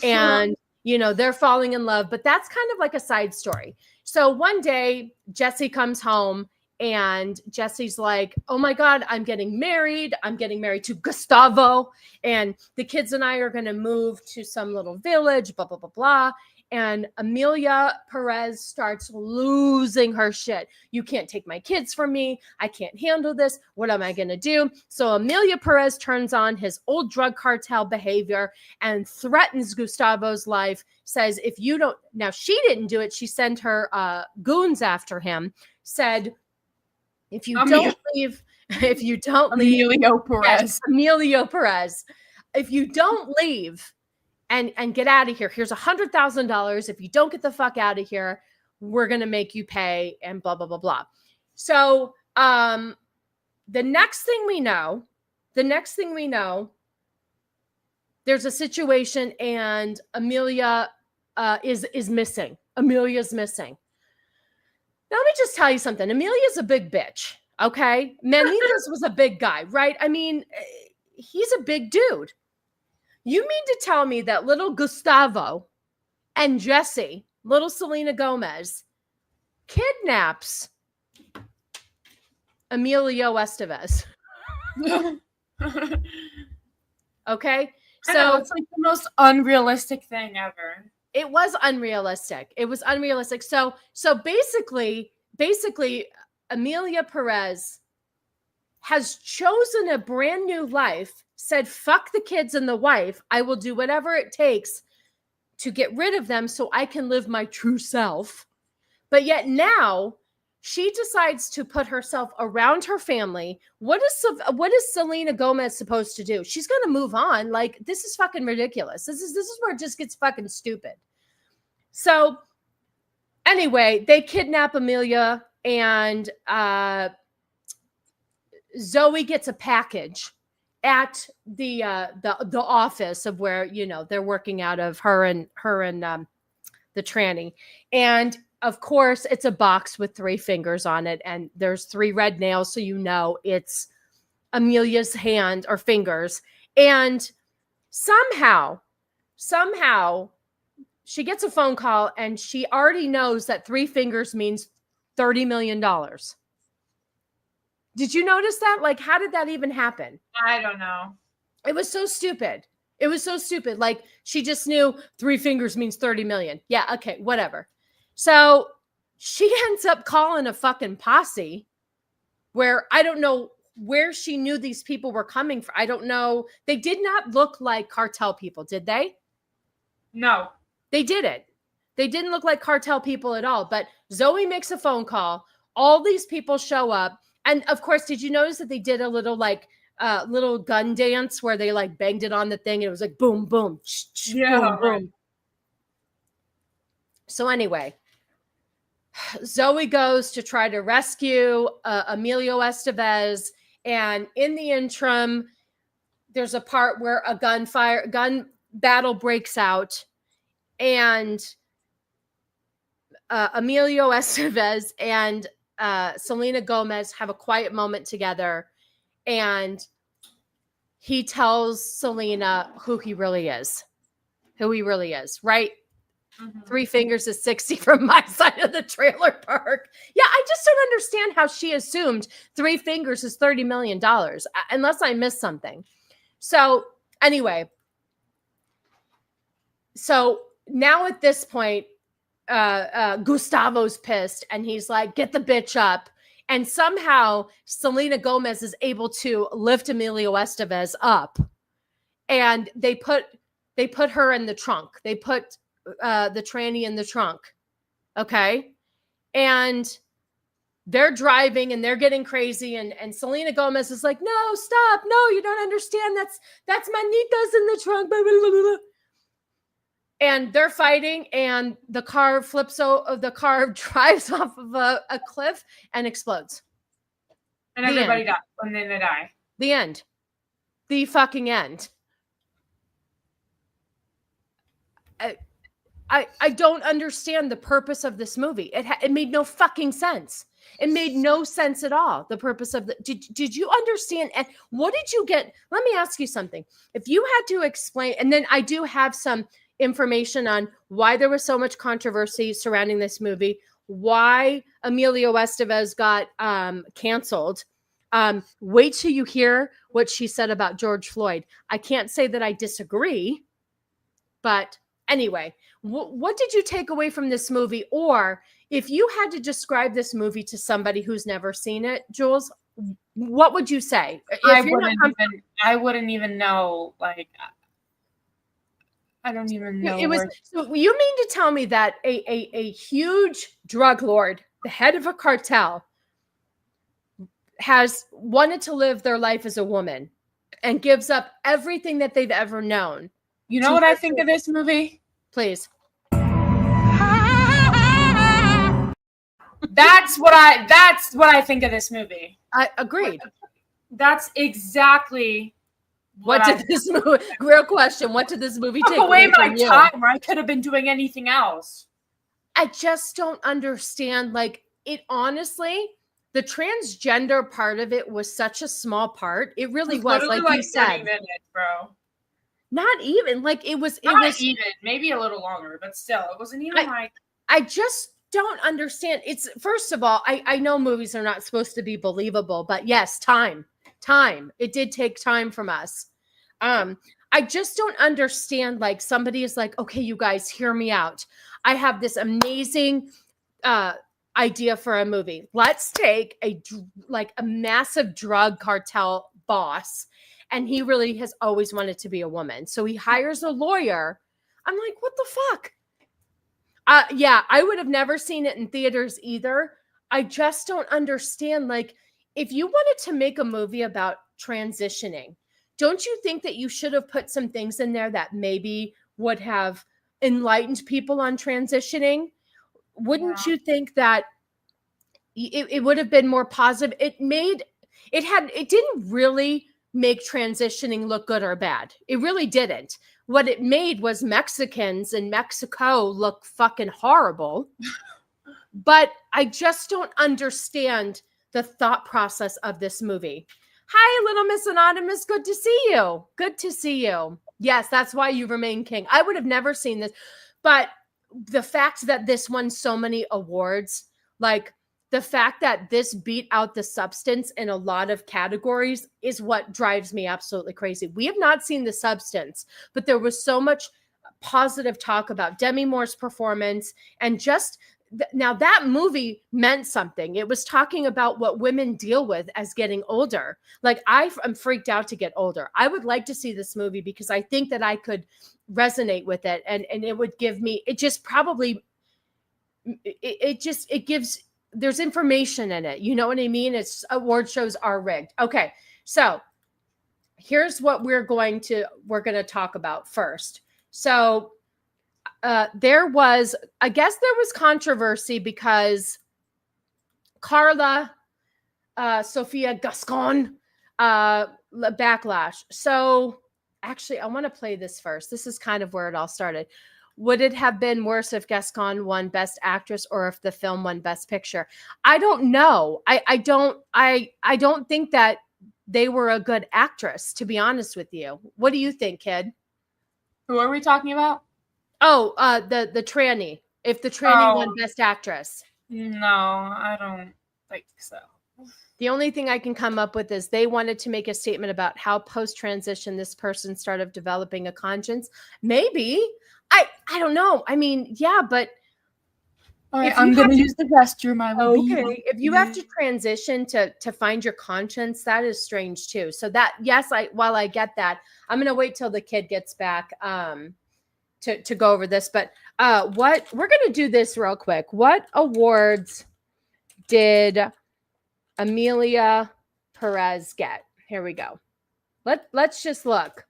and, they're falling in love, but that's kind of like a side story. So one day Jesse comes home And Jesse's like, oh my God, I'm getting married. I'm getting married to Gustavo. And the kids and I are going to move to some little village, blah, blah, blah, blah. And Emilia Perez starts losing her shit. You can't take my kids from me. I can't handle this. What am I going to do? So Emilia Perez turns on his old drug cartel behavior and threatens Gustavo's life, says, if you don't, now she didn't do it. She sent her goons after him, said, if you don't leave, Emilio Perez. Yes, Emilio Perez, if you don't leave and get out of here, here's $100,000. If you don't get the fuck out of here, we're going to make you pay and blah, blah, blah, blah. So the next thing we know, there's a situation and Emilia is missing. Emilia's missing. Now, let me just tell you something. Emilia's a big bitch, okay? Manitas was a big guy, right? I mean, he's a big dude. You mean to tell me that little Gustavo and Jesse, little Selenagomez, kidnaps Emilio Estevez? Okay? So it's like the most unrealistic thing ever. It was unrealistic. So basically, Emilia Perez has chosen a brand new life, said, fuck the kids and the wife. I will do whatever it takes to get rid of them so I can live my true self. But yet now she decides to put herself around her family. What is Selenagomez supposed to do? She's going to move on. Like, this is fucking ridiculous. This is where it just gets fucking stupid. So anyway, they kidnap Emilia and Zoe gets a package at the office of where, you know, they're working out of, her and the tranny. And of course, it's a box with 3 fingers on it, and there's 3 red nails, so you know it's Emilia's hand or fingers. And somehow, she gets a phone call, and she already knows that 3 fingers means $30 million. Did you notice that? Like, how did that even happen? I don't know. It was so stupid. Like, she just knew 3 fingers means 30 million. Yeah, okay, whatever. So she ends up calling a fucking posse where I don't know where she knew these people were coming from. I don't know. They did not look like cartel people, did they? No. They didn't. They didn't look like cartel people at all. But Zoe makes a phone call. All these people show up. And of course, did you notice that they did a little like little gun dance where they like banged it on the thing? And it was like boom, boom, yeah, boom, boom. So anyway, Zoe goes to try to rescue Emilio Estevez. And in the interim, there's a part where a gun battle breaks out. And Emilio Estevez and Selenagomez have a quiet moment together. And he tells Selena who he really is, right? Mm-hmm. 3 fingers is 60 from my side of the trailer park. Yeah, I just don't understand how she assumed 3 fingers is $30 million, unless I missed something. So anyway, so now at this point, Gustavo's pissed and he's like, get the bitch up. And somehow Selenagomez is able to lift Emilio Estevez up, and they put her in the trunk. They put the tranny in the trunk. Okay. And they're driving and they're getting crazy. And Selenagomez is like, no, stop. No, you don't understand. That's Manita's in the trunk. Blah, blah, blah, blah. And they're fighting, and the car drives off of a cliff and explodes. And everybody dies. And then they die. The end. The fucking end. I don't understand the purpose of this movie. It made no fucking sense. It made no sense at all. The purpose of did you understand? And what did you get? Let me ask you something. If you had to explain, and then I do have some information on why there was so much controversy surrounding this movie. why Emilio Estevez got canceled. Wait till you hear what she said about George Floyd. I can't say that I disagree, but anyway, what did you take away from this movie? Or if you had to describe this movie to somebody who's never seen it, Jules, what would you say? I wouldn't even know. Like, I don't even know. So you mean to tell me that a huge drug lord, the head of a cartel, has wanted to live their life as a woman and gives up everything that they've ever known? You know what I think of this movie? Please. That's what I think of this movie. I agreed. That's exactly what did this movie? Real question. What did this movie take away my from you? time? Where I could have been doing anything else. I just don't understand. Like, it honestly, the transgender part of it was such a small part. It really was, like you said. 30 minutes, bro. Not even like it was even maybe a little longer, but still, it wasn't even I just don't understand. It's, first of all, I know movies are not supposed to be believable, but yes, time. It did take time from us. I just don't understand. Like, somebody is like, okay, you guys, hear me out. I have this amazing idea for a movie. Let's take a massive drug cartel boss, and he really has always wanted to be a woman. So he hires a lawyer. I'm like, what the fuck? Yeah, I would have never seen it in theaters either. I just don't understand. Like, if you wanted to make a movie about transitioning, don't you think that you should have put some things in there that maybe would have enlightened people on transitioning? Wouldn't you think that it would have been more positive? It didn't really make transitioning look good or bad. It really didn't. What it made was Mexicans in Mexico look fucking horrible. But I just don't understand the thought process of this movie. Hi, Little Miss Anonymous. Good to see you. Good to see you. Yes, that's why you remain king. I would have never seen this. But the fact that this won so many awards, like the fact that this beat out The Substance in a lot of categories, is what drives me absolutely crazy. We have not seen The Substance, but there was so much positive talk about Demi Moore's performance, and just now that movie meant something. It was talking about what women deal with as getting older. Like, I'm freaked out to get older. I would like to see this movie because I think that I could resonate with it, and it would give me, it just probably, it gives, there's information in it. You know what I mean? It's, award shows are rigged. Okay. So here's what we're going to talk about first. So there was controversy because Carla Sophia Gascon backlash. So actually, I want to play this first. This is kind of where it all started. Would it have been worse if Gascon won Best Actress or if the film won Best Picture? I don't know. I don't think that they were a good actress, to be honest with you. What do you think, kid? Who are we talking about? Oh, the TRAN-EE. If the TRAN-EE won Best Actress. No, I don't think so. The only thing I can come up with is they wanted to make a statement about how post-transition this person started developing a conscience. Maybe. I don't know. I mean, yeah, but all right, I'm going to use the restroom. Okay. If you have to transition to find your conscience, that is strange too. So that, yes, while I get that, I'm going to wait till the kid gets back to go over this. But what we're going to do this real quick. What awards did Emilia Perez get? Here we go. Let's just look.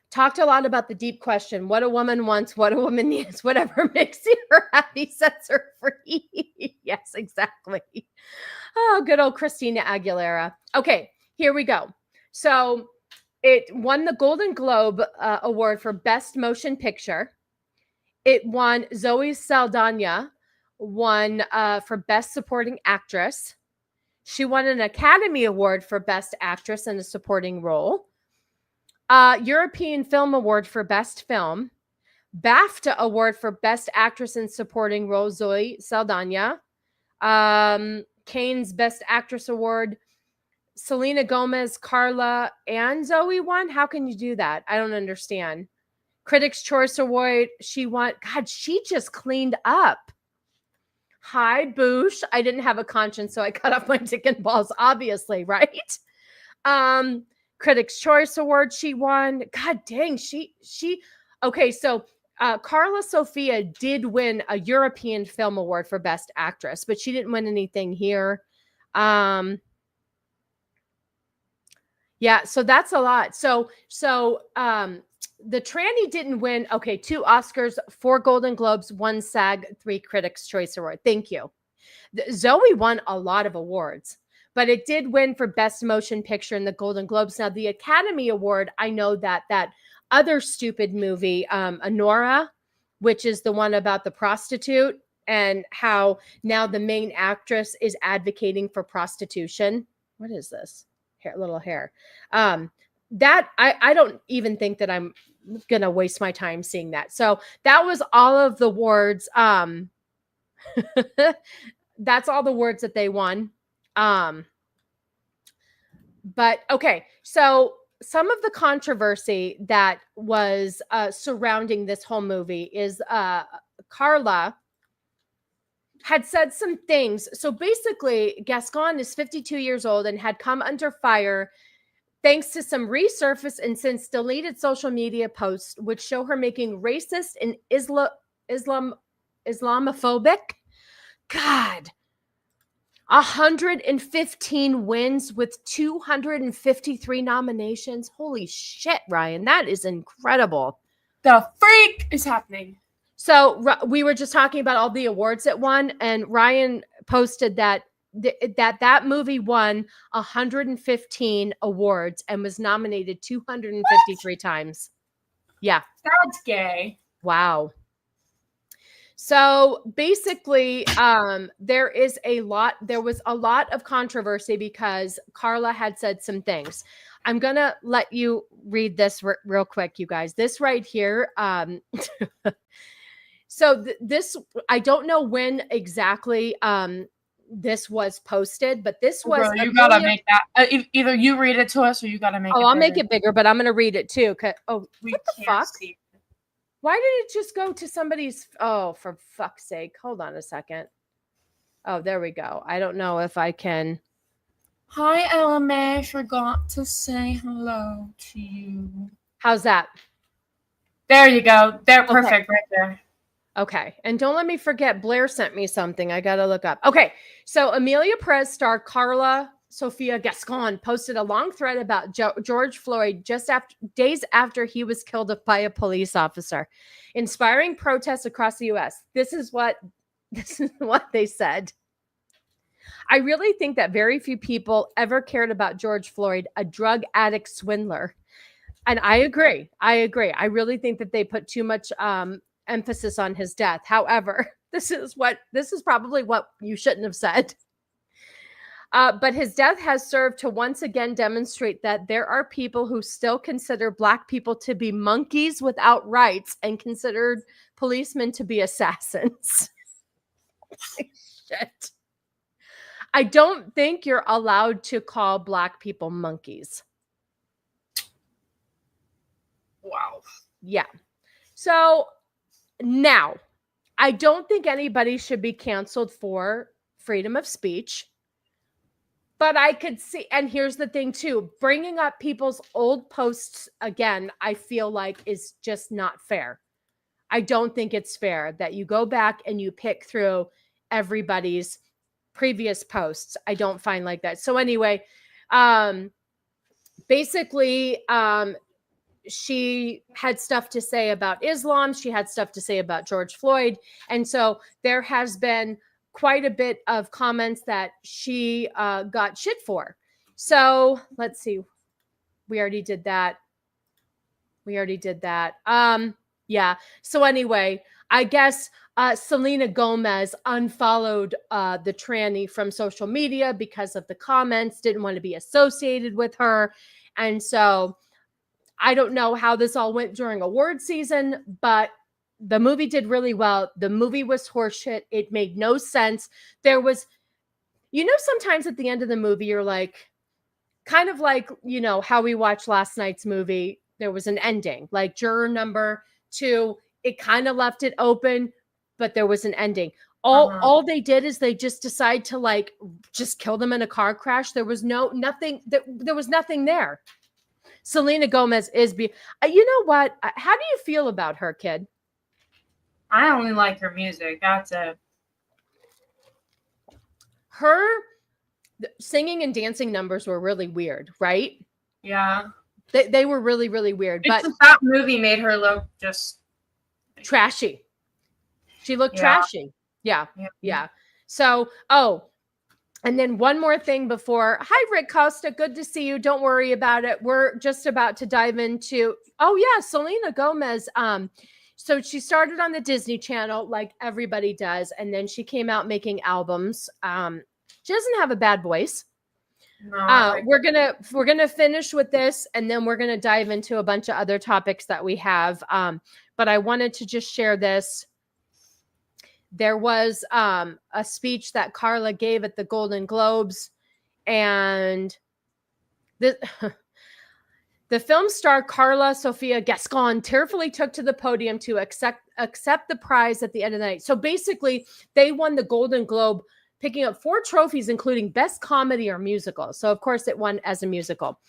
Talked a lot about the deep question: what a woman wants, what a woman needs, whatever makes her happy sets her free. Yes, exactly. Oh, good old Christina Aguilera. Okay, here we go. So it won the Golden Globe Award for Best Motion Picture. It won, Zoe Saldana won for Best Supporting Actress. She won an Academy Award for Best Actress in a Supporting Role. European Film Award for Best Film, BAFTA Award for Best Actress in Supporting Role, Zoe Saldana. Kane's Best Actress Award, Selenagomez, Carla, and Zoe won. How can you do that? I don't understand. Critics' Choice Award, she won. God, she just cleaned up. Hi, Boosh. I didn't have a conscience, so I cut off my dick and balls, obviously, right? Critics' Choice Award, she won. God dang, she. Okay, so Carla Sofia did win a European Film Award for Best Actress, but she didn't win anything here. Yeah, so that's a lot. So the TRAN-EE didn't win. Okay, 2 Oscars, 4 Golden Globes, 1 SAG, 3 Critics' Choice Award. Thank you. Zoe won a lot of awards, but it did win for Best Motion Picture in the Golden Globes. Now, the Academy Award, I know that other stupid movie, Honora, which is the one about the prostitute and how now the main actress is advocating for prostitution. What is this? Little hair. That I don't even think that I'm gonna waste my time seeing that. So that was all of the awards. That's all the awards that they won. But okay, so some of the controversy that was surrounding this whole movie is Carla had said some things. So basically, Gascon is 52 years old and had come under fire thanks to some resurfaced and since deleted social media posts, which show her making racist and Islamophobic. God, 115 wins with 253 nominations. Holy shit, Ryan, that is incredible. The freak is happening. So we were just talking about all the awards it won, and Ryan posted that that movie won 115 awards and was nominated 253 times. Yeah. That's gay. Wow. So basically, there was a lot of controversy because Carla had said some things. I'm going to let you read this real quick, you guys. This right here. So this, I don't know when exactly this was posted, but this was. Bro, you gotta make that. Either you read it to us or you gotta make it. I'll make it bigger, but I'm gonna read it too. What the fuck? See. Why did it just go to somebody's? Oh, for fuck's sake! Hold on a second. Oh, there we go. I don't know if I can. Hi, LMA. Forgot to say hello to you. How's that? There you go. They're perfect Okay. right there. Okay. And don't let me forget, Blair sent me something I got to look up. Okay. So Emilia Perez star Carla Sofia Gascon posted a long thread about George Floyd just days after he was killed by a police officer, inspiring protests across the U.S. This is what they said. I really think that very few people ever cared about George Floyd, a drug addict swindler. And I agree. I really think that they put too much emphasis on his death. However, this is probably what you shouldn't have said. But his death has served to once again demonstrate that there are people who still consider Black people to be monkeys without rights and considered policemen to be assassins. Shit. I don't think you're allowed to call Black people monkeys. Wow. Yeah. So now, I don't think anybody should be canceled for freedom of speech. But I could see, and here's the thing too, bringing up people's old posts again, I feel like is just not fair. I don't think it's fair that you go back and you pick through everybody's previous posts. I don't find like that. So anyway, basically, she had stuff to say about Islam. She had stuff to say about George Floyd. And so there has been quite a bit of comments that she got shit for. So let's see. We already did that. Yeah. So anyway, I guess Selenagomez unfollowed the TRAN-EE from social media because of the comments, didn't want to be associated with her. And so I don't know how this all went during award season, but the movie did really well. The movie was horseshit. It made no sense. There was, sometimes at the end of the movie, you're like, kind of like, how we watched last night's movie. There was an ending, like juror number 2. It kind of left it open, but there was an ending. All they did is they just decide to like just kill them in a car crash. There was nothing there. Selenagomez is you know what? How do you feel about her, kid? I only like her music. That's it. Her singing and dancing numbers were really weird, right? Yeah. They were really, really weird. It's But just that movie made her look just trashy. She looked Yeah. trashy. Yeah. So, and then one more thing before. Hi, Rick Costa. Good to see you. Don't worry about it. We're just about to dive into. Oh yeah, Selenagomez. So she started on the Disney Channel like everybody does, and then she came out making albums. She doesn't have a bad voice. no. We're gonna finish with this, and then we're gonna dive into a bunch of other topics that we have. But I wanted to just share this. There was a speech that Carla gave at the Golden Globes, and the film star Carla Sofia Gascon tearfully took to the podium to accept the prize at the end of the night. So basically, they won the Golden Globe, picking up 4 trophies, including Best Comedy or Musical. So, of course, it won as a musical.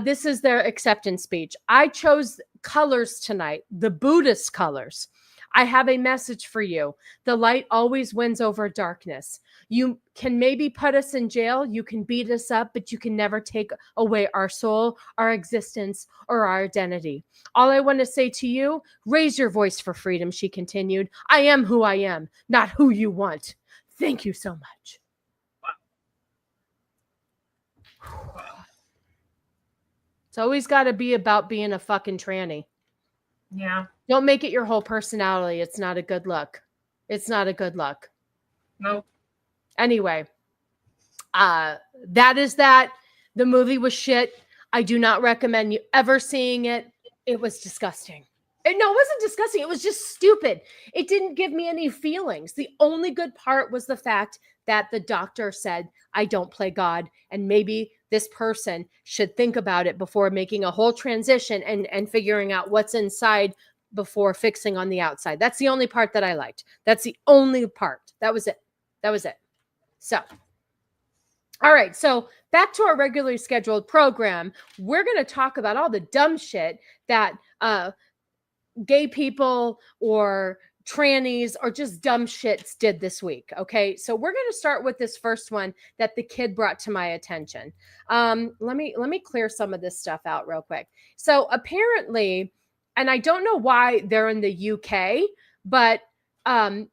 This is their acceptance speech. I chose colors tonight, the Buddhist colors. I have a message for you. The light always wins over darkness. You can maybe put us in jail. You can beat us up, but you can never take away our soul, our existence, or our identity. All I want to say to you, raise your voice for freedom, she continued. I am who I am, not who you want. Thank you so much. It's always got to be about being a fucking tranny. Yeah. Don't make it your whole personality. It's not a good look. It's not a good look. Nope. Anyway, that is that. The movie was shit. I do not recommend you ever seeing it. It was disgusting. No, it wasn't disgusting. It was just stupid. It didn't give me any feelings. The only good part was the fact that the doctor said, I don't play God. And maybe this person should think about it before making a whole transition and figuring out what's inside before fixing on the outside. That's the only part that I liked. That's the only part. That was it. So, all right. So back to our regularly scheduled program. We're going to talk about all the dumb shit that gay people or trannies or just dumb shits did this week. Okay. So we're going to start with this first one that the kid brought to my attention. Let me clear some of this stuff out real quick. So apparently, and I don't know why they're in the UK, but Jojo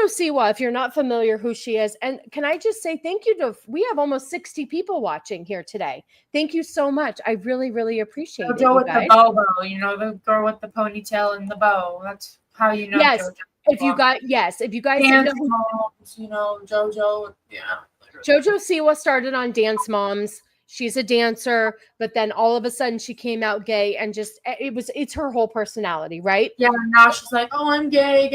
Siwa, if you're not familiar who she is, and can I just say thank you we have almost 60 people watching here today. Thank you so much. I really, really appreciate it. Jojo with guys. the bow, the girl with the ponytail and the bow. That's how you know. Yes. Jojo. If you guys Dance know Moms, Jojo. Yeah. Jojo Siwa started on Dance Moms. She's a dancer, but then all of a sudden she came out gay and it's her whole personality, right? Yeah, now she's like, oh, I'm gay.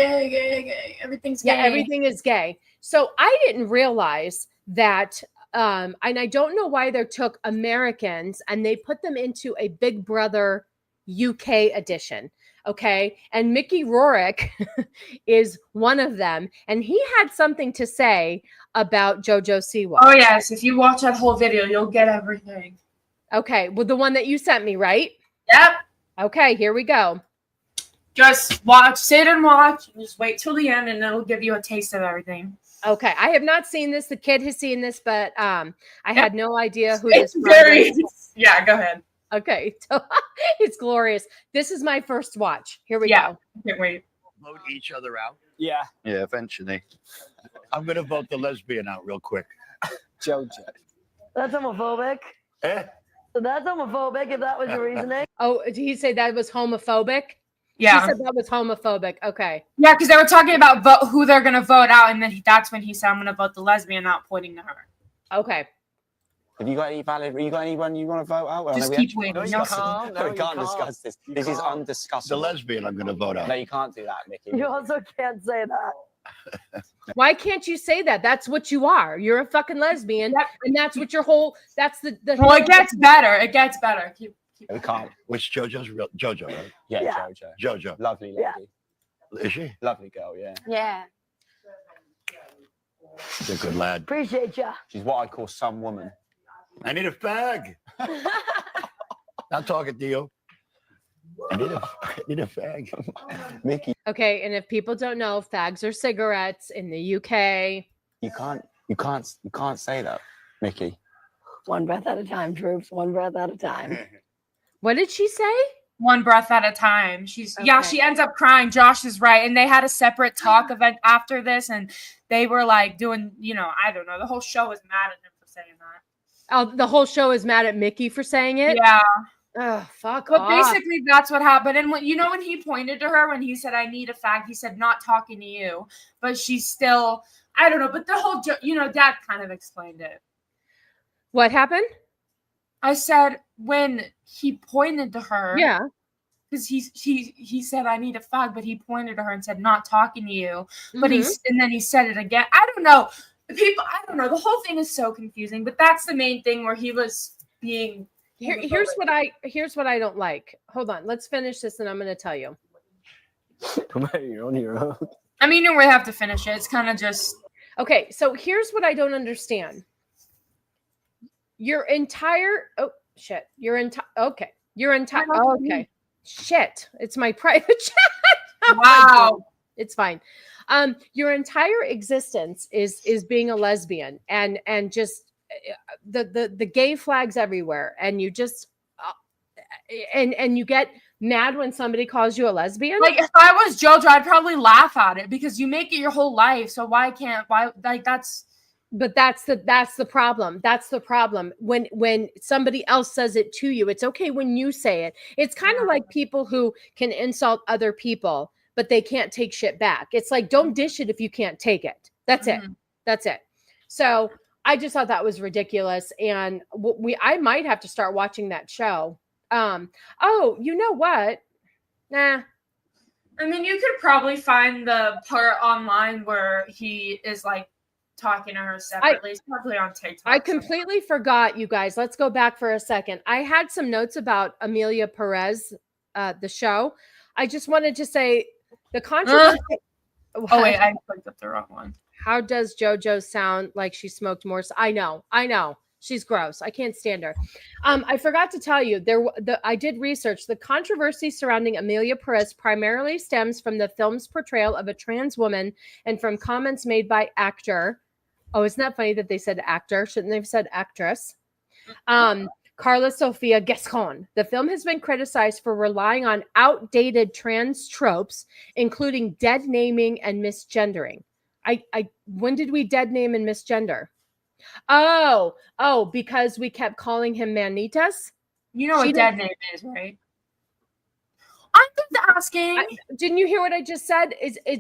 Everything's gay. Yeah, everything is gay. So I didn't realize that, and I don't know why they took Americans and they put them into a Big Brother UK edition. Okay. And Mickey Rourke is one of them. And he had something to say about Jojo Siwa. Oh, yes. If you watch that whole video, you'll get everything. Okay. Well, the one that you sent me, right? Yep. Okay. Here we go. Just watch, sit and watch. And just wait till the end and it'll give you a taste of everything. Okay. I have not seen this. The kid has seen this, but I had no idea who It's this very, was. yeah, go ahead. Okay. So it's glorious. This is my first watch. Here we Yeah. go. Can't wait. Vote each other out. Yeah, Yeah, eventually. I'm gonna vote the lesbian out real quick. Jojo. That's homophobic. Eh? That's homophobic if that was your reasoning. Oh, did he say that was homophobic? Yeah. He said that was homophobic. Okay. Yeah, because they were talking about who they're going to vote out. And then that's when he said, I'm going to vote the lesbian out, pointing to her. Okay. Have you got any valid? You got anyone you want to vote out? Just keep waiting. No, you can't. No, we can't discuss this. This is undiscussable. The lesbian I'm going to vote out. No, you can't do that, Mickey. You also can't say that. Why can't you say that? That's what you are. You're a fucking lesbian, and that's what your whole. That's the. Well, it gets better. It gets better. Keep We can't. Which JoJo's real? JoJo, right? Yeah, JoJo. JoJo. Lovely lady. Yeah. Is she? Lovely girl, yeah. Yeah. She's a good lad. Appreciate ya. She's what I call some woman. I need a fag. Not talking to you. I need a fag. Mickey, Okay, and if people don't know, fags are cigarettes in the UK. you can't say that, Mickey. One breath at a time, troops. One breath at a time. What did she say? one breath at a time. Yeah, Okay. she ends up crying. Josh is right. And they had a separate talk event after this, and they were like doing, I don't know. The whole show was mad at him for saying that. Oh, the whole show is mad at Mickey for saying it? Yeah. Oh, fuck But off. basically that's what happened. And when he pointed to her when he said, I need a fag, he said, not talking to you. But she's still, I don't know. But the whole, Dad kind of explained it. What happened? I said when he pointed to her. Yeah. Because he said, I need a fag, but he pointed to her and said, not talking to you. But and then he said it again. I don't know. I don't know. The whole thing is so confusing. But that's the main thing where he was being. Here's what I don't like. Hold on, let's finish this, and I'm going to tell you. You're on your own. I mean, you don't really have to finish it. It's kind of just. Okay, so here's what I don't understand. Your entire shit. Okay. Shit. It's my private chat. Wow. It's fine. Your entire existence is being a lesbian and just the gay flags everywhere, and you just and you get mad when somebody calls you a lesbian. Like if I was JoJo, I'd probably laugh at it because you make it your whole life. So that's. But that's the problem. That's the problem. When somebody else says it to you, it's okay when you say it. It's kind of like people who can insult other people, but they can't take shit back. It's like, don't dish it if you can't take it. That's it. That's it. So I just thought that was ridiculous. And I might have to start watching that show. Oh, you know what? Nah. I mean, you could probably find the part online where he is like talking to her separately. It's probably on TikTok. I completely forgot, you guys. Let's go back for a second. I had some notes about Emilia Perez, the show. I just wanted to say the controversy. Oh wait, I clicked up the wrong one. How does JoJo sound like she smoked more? I know. She's gross. I can't stand her. I forgot to tell you, I did research. The controversy surrounding Emilia Perez primarily stems from the film's portrayal of a trans woman and from comments made by actor. Oh, isn't that funny that they said actor? Shouldn't they have said actress? Carla Sofia Gascon. The film has been criticized for relying on outdated trans tropes, including dead naming and misgendering. When did we dead name and misgender? Oh, because we kept calling him Manitas. You know what dead name is, right? I'm just asking. Didn't you hear what I just said?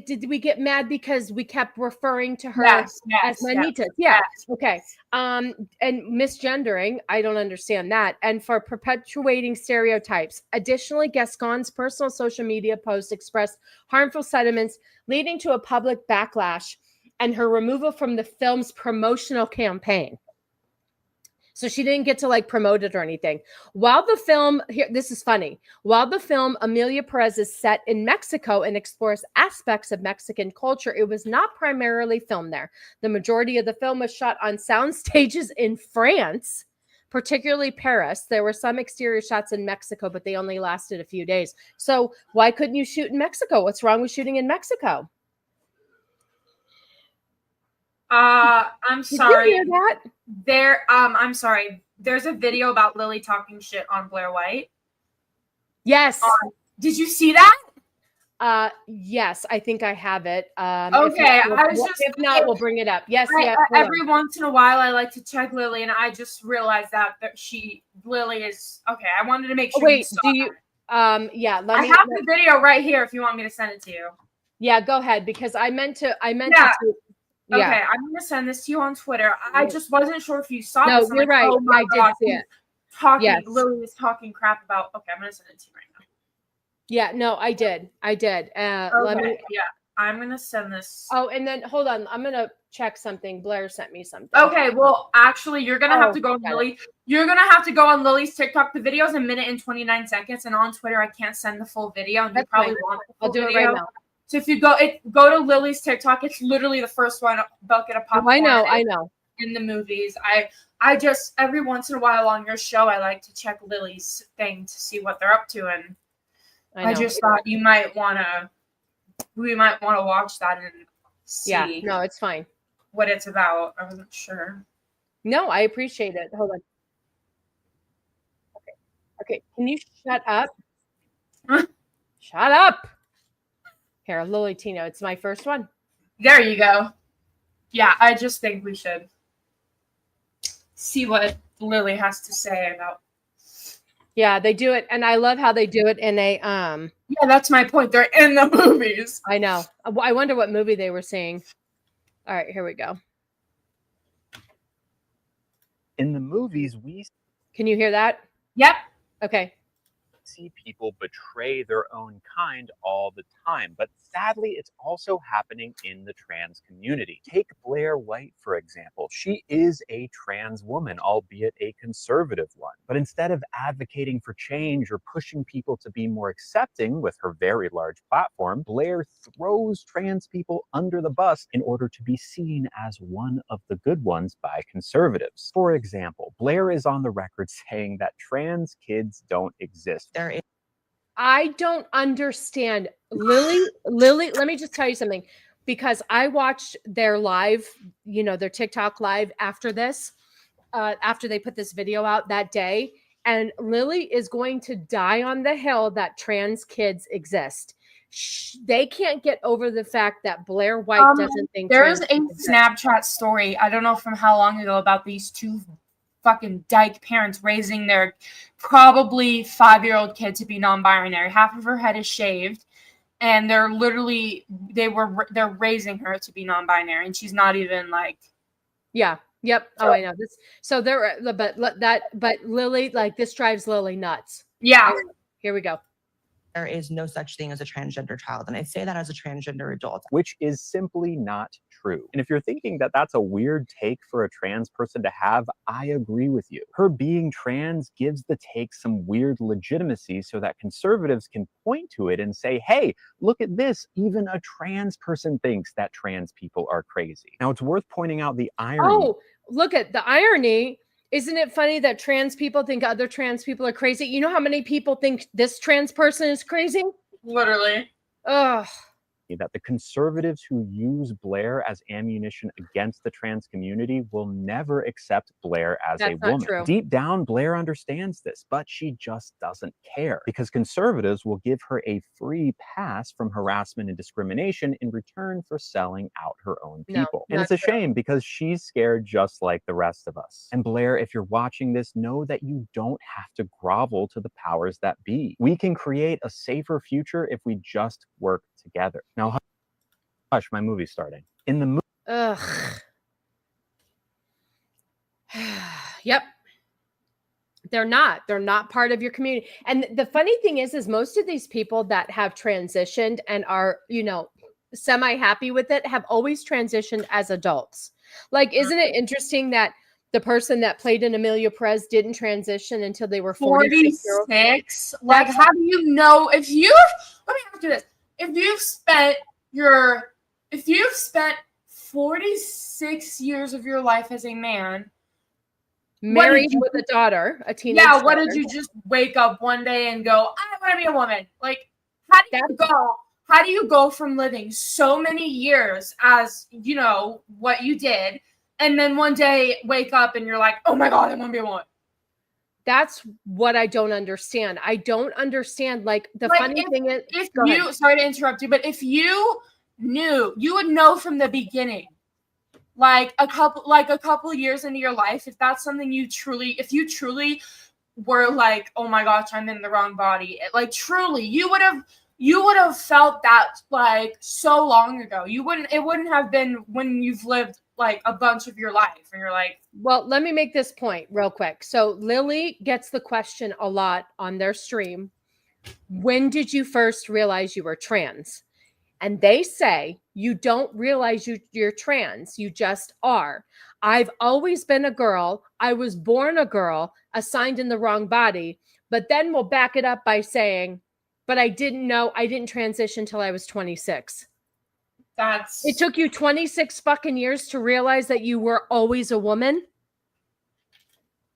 Did we get mad because we kept referring to her as Manitas? Yes. Okay. And misgendering, I don't understand that. And for perpetuating stereotypes. Additionally, Gascon's personal social media posts expressed harmful sentiments, leading to a public backlash and her removal from the film's promotional campaign. So she didn't get to promote it or anything. While the film, this is funny. While the film Emilia Perez is set in Mexico and explores aspects of Mexican culture, it was not primarily filmed there. The majority of the film was shot on sound stages in France, particularly Paris. There were some exterior shots in Mexico, but they only lasted a few days. So why couldn't you shoot in Mexico? What's wrong with shooting in Mexico? I'm sorry. Did you hear that? I'm sorry. There's a video about Lily talking shit on Blair White. Yes. Did you see that? Yes, I think I have it. Okay. If not, we'll bring it up. Yes. Every once in a while, I like to check Lily, and I just realized that Lily is okay. I wanted to make sure. Wait, do you? Yeah. I have the video right here. If you want me to send it to you. Yeah, go ahead because I meant to. Okay, Yeah. I'm gonna send this to you on Twitter. I just wasn't sure if you saw No, this. I'm you're like, right. oh my I did God, see it. Yes. Lily is talking crap about. Okay, I'm gonna send it to you right now. Yeah, no, I did. Let Okay, me. yeah, I'm gonna send this. Oh, and then hold on. I'm gonna check something. Blair sent me something. Okay, well, actually, you're gonna have to go on got it. Lily. You're gonna have to go on Lily's TikTok. The video's a minute and 29 seconds, and on Twitter, I can't send the full video, and you That's probably fine. want the full I'll do video. it right now. So if you go to Lily's TikTok, it's literally the first one. Bucket of popcorn. I know. In the movies, I just every once in a while on your show, I like to check Lily's thing to see what they're up to, and I just thought we might want to watch that and see. Yeah, no, it's fine. What it's about. I wasn't sure. No, I appreciate it. Hold on. Okay. Can you shut up? Shut up. Here, Lily Tino. It's my first one. There you go. Yeah, I just think we should see what Lily has to say about. Yeah, they do it, and I love how they do it in a Yeah, that's my point. They're in the movies. I know. I wonder what movie they were seeing. All right, here we go. In the movies, we Can you hear that? Yep. Okay. see people betray their own kind all the time, but sadly, it's also happening in the trans community. Take Blair White, for example. She is a trans woman, albeit a conservative one. But instead of advocating for change or pushing people to be more accepting with her very large platform, Blair throws trans people under the bus in order to be seen as one of the good ones by conservatives. For example, Blair is on the record saying that trans kids don't exist. I don't understand. Lily, let me just tell you something, because I watched their live, their TikTok live after this, after they put this video out that day. And Lily is going to die on the hill that trans kids exist. They can't get over the fact that Blair White doesn't think there's a trans kids Snapchat story. I don't know from how long ago about these two fucking dyke parents raising their probably 5-year-old kid to be non-binary. Half of her head is shaved, and they're raising her to be non-binary, and she's not even like. Yeah. Yep. Oh, I know this. So but Lily, like, this drives Lily nuts. Yeah. Here we go. There is no such thing as a transgender child. And I say that as a transgender adult. Which is simply not true. And if you're thinking that that's a weird take for a trans person to have, I agree with you. Her being trans gives the take some weird legitimacy so that conservatives can point to it and say, hey, look at this. Even a trans person thinks that trans people are crazy. Now, it's worth pointing out the irony. Oh, look at the irony. Isn't it funny that trans people think other trans people are crazy? You know how many people think this trans person is crazy? Literally. Ugh. That the conservatives who use Blair as ammunition against the trans community will never accept Blair as a woman. True. Deep down, Blair understands this, but she just doesn't care because conservatives will give her a free pass from harassment and discrimination in return for selling out her own people. And it's a shame because she's scared just like the rest of us. And Blair, if you're watching this, know that you don't have to grovel to the powers that be. We can create a safer future if we just work together. Now, hush, my movie's starting. In the movie. Ugh. Yep. They're not part of your community. And the funny thing is most of these people that have transitioned and are, semi-happy with it have always transitioned as adults. Like, isn't it interesting that the person that played in Emilia Perez didn't transition until they were 46? Like, how do you know let me ask you this. If you've spent 46 years of your life as a man, married with a daughter, a teenage daughter. What did you just wake up one day and go, I want to be a woman? Like, how do you go from living so many years as, what you did, and then one day wake up and you're like, oh my God, I want to be a woman? That's what I don't understand. I don't understand. Like, funny thing is, sorry to interrupt you, but if you knew, you would know from the beginning, like a couple years into your life, if that's something if you truly were like, oh my gosh, I'm in the wrong body. Like, truly, you would have you would have felt that like so long ago. It wouldn't have been when you've lived like a bunch of your life and you're like, well, let me make this point real quick. So Lily gets the question a lot on their stream. When did you first realize you were trans? And they say, you don't realize you're trans. You just are. I've always been a girl. I was born a girl, assigned in the wrong body. But then we'll back it up by saying, but I didn't know, I didn't transition until I was 26. It took you 26 fucking years to realize that you were always a woman?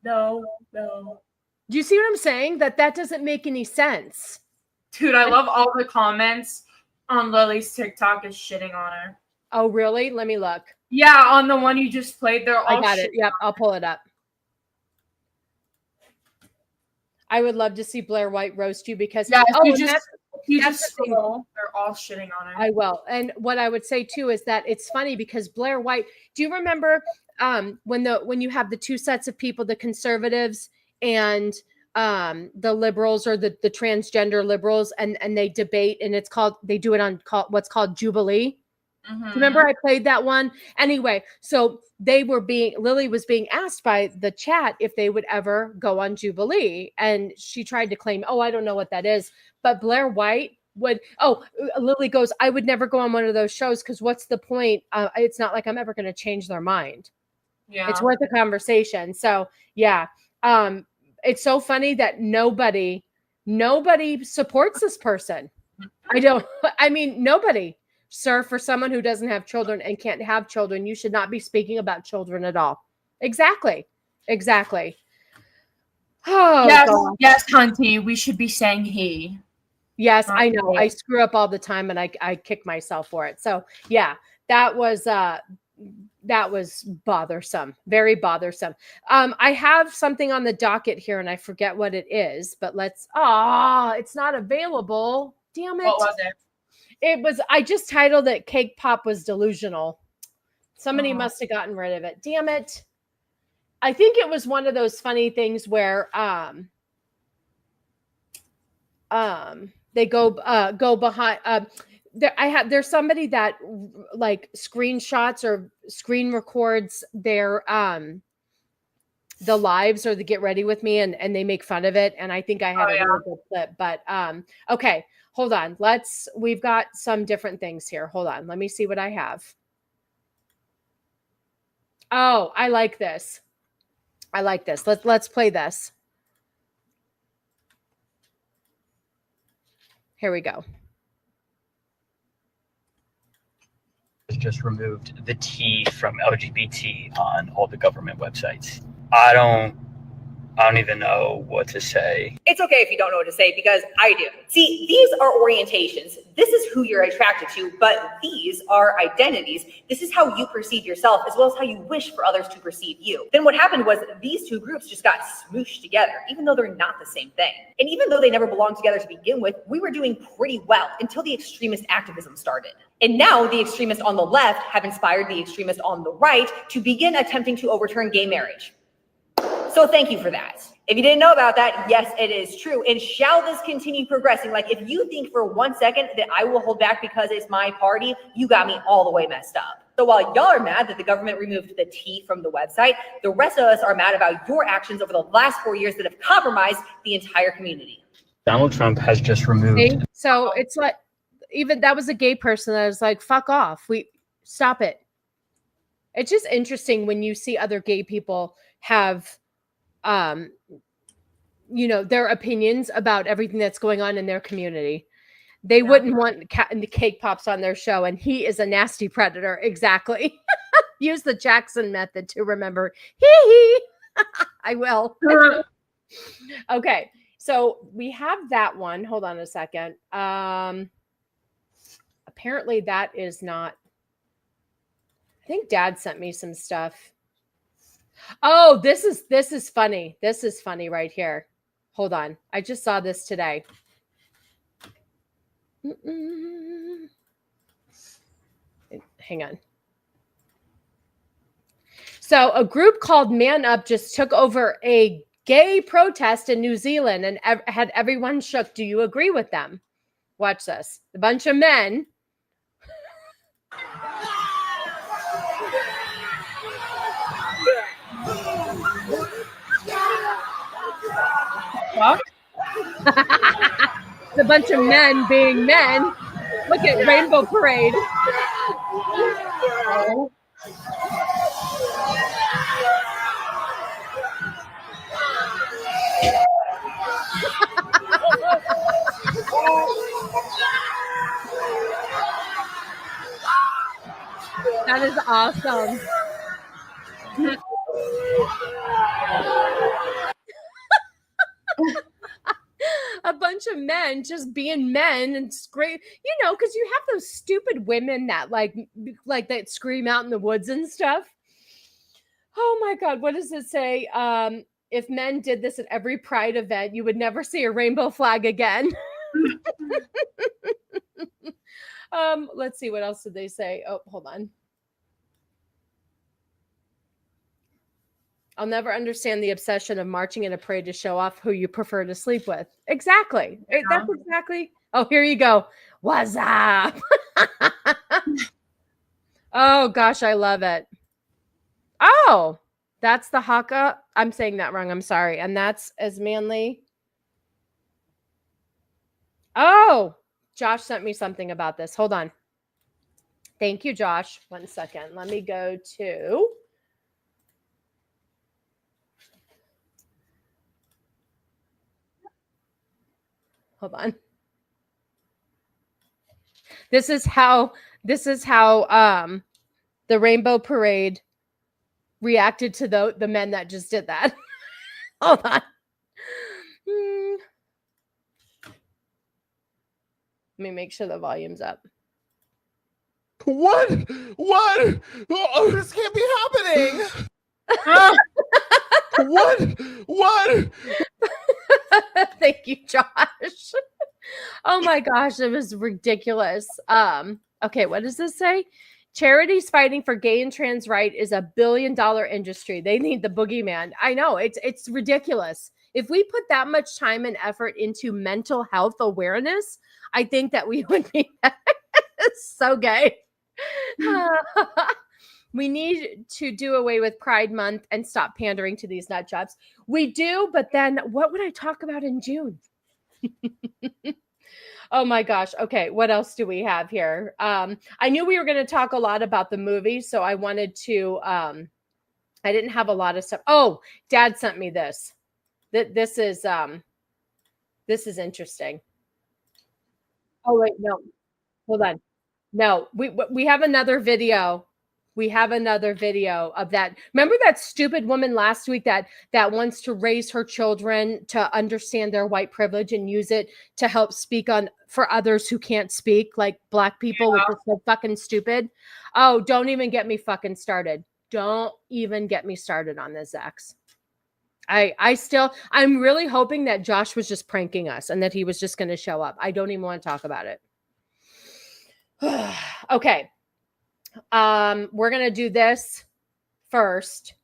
No. Do you see what I'm saying? That doesn't make any sense. Dude, I love all the comments on Lily's TikTok is shitting on her. Oh, really? Let me look. Yeah, on the one you just played, they're all I got it. Yep, I'll pull it up. I would love to see Blair White roast you because yeah, you just scroll, they're all shitting on her. I will. And what I would say too is that it's funny because Blair White, do you remember when you have the two sets of people, the conservatives and the liberals or the transgender liberals, and they debate, and they do it on what's called Jubilee. Mm-hmm. Do you remember I played that one? Anyway, so Lily was being asked by the chat if they would ever go on Jubilee. And she tried to claim, oh, I don't know what that is. But Blair White Lily goes, I would never go on one of those shows because what's the point? It's not like I'm ever going to change their mind. Yeah. It's worth a conversation. So yeah. It's so funny that nobody supports this person. Nobody. Sir, for someone who doesn't have children and can't have children, you should not be speaking about children at all. Exactly. Oh, yes, Hunty. We should be saying he. Yes, I know. I screw up all the time and I kick myself for it. So yeah, that was bothersome, very bothersome. I have something on the docket here and I forget what it is, but it's not available. Damn it. What was it? I just titled it Cake Pop Was Delusional. Somebody must have gotten rid of it. Damn it. I think it was one of those funny things where they go behind there's somebody that like screenshots or screen records their the lives or the Get Ready With Me and they make fun of it. And I think I had a really good clip, but okay. Hold on. We've got some different things here. Hold on. Let me see what I have. Oh, I like this. Let's play this. Here we go. Just removed the T from LGBT on all the government websites. I don't even know what to say. It's okay if you don't know what to say because I do. See, these are orientations. This is who you're attracted to, but these are identities. This is how you perceive yourself as well as how you wish for others to perceive you. Then what happened was these two groups just got smooshed together, even though they're not the same thing. And even though they never belonged together to begin with, we were doing pretty well until the extremist activism started. And now the extremists on the left have inspired the extremists on the right to begin attempting to overturn gay marriage. So thank you for that. If you didn't know about that, yes, it is true. And shall this continue progressing? Like if you think for 1 second that I will hold back because it's my party, you got me all the way messed up. So while y'all are mad that the government removed the T from the website, the rest of us are mad about your actions over the last 4 years that have compromised the entire community. Donald Trump has just removed. So it's like, even that was a gay person that was like, fuck off. Stop it. It's just interesting when you see other gay people have their opinions about everything that's going on in their community. They wouldn't want the Cake Pops on their show, and he is a nasty predator. Exactly. Use the Jackson method to remember. I will. Okay, so we have that one. Hold on a second. Apparently that is not. I think Dad sent me some stuff. Oh, this is funny. This is funny right here. Hold on. I just saw this today. Hang on. So a group called Man Up just took over a gay protest in New Zealand and had everyone shook. Do you agree with them? Watch this. A bunch of men. Fuck. It's a bunch of men being men. Look at Rainbow Parade. Oh. That is awesome. A bunch of men just being men and scream, you know, because you have those stupid women that like that scream out in the woods and stuff. Oh my God, what does it say? If men did this at every Pride event, you would never see a rainbow flag again. Let's see, what else did they say? Oh, hold on. I'll never understand the obsession of marching in a parade to show off who you prefer to sleep with. Exactly. That's exactly. Oh, here you go. What's up? Oh, gosh, I love it. Oh, that's the haka. I'm saying that wrong. I'm sorry. And that's as manly. Oh, Josh sent me something about this. Hold on. Thank you, Josh. 1 second. Let me go to. Hold on. This is how the Rainbow Parade reacted to the men that just did that. Hold on. Let me make sure the volume's up. What? Oh, this can't be happening. What? Thank you, Josh. Oh my gosh, it was ridiculous. Okay, what does this say? Charities fighting for gay and trans rights is $1 billion industry. They need the boogeyman. I know, it's ridiculous. If we put that much time and effort into mental health awareness, I think that we would be so gay. We need to do away with Pride Month and stop pandering to these nut jobs. We do, but then what would I talk about in June? Oh my gosh. Okay, what else do we have here? I knew we were going to talk a lot about the movie, so I wanted to. I didn't have a lot of stuff. Oh, Dad sent me this. This is interesting. Oh wait, no, hold on. No, we have another video. We have another video of that. Remember that stupid woman last week that wants to raise her children to understand their white privilege and use it to help speak on for others who can't speak, like Black people, which is so fucking stupid. Oh, don't even get me fucking started. Don't even get me started on this, Zax. I'm really hoping that Josh was just pranking us and that he was just going to show up. I don't even want to talk about it. Okay. We're going to do this first.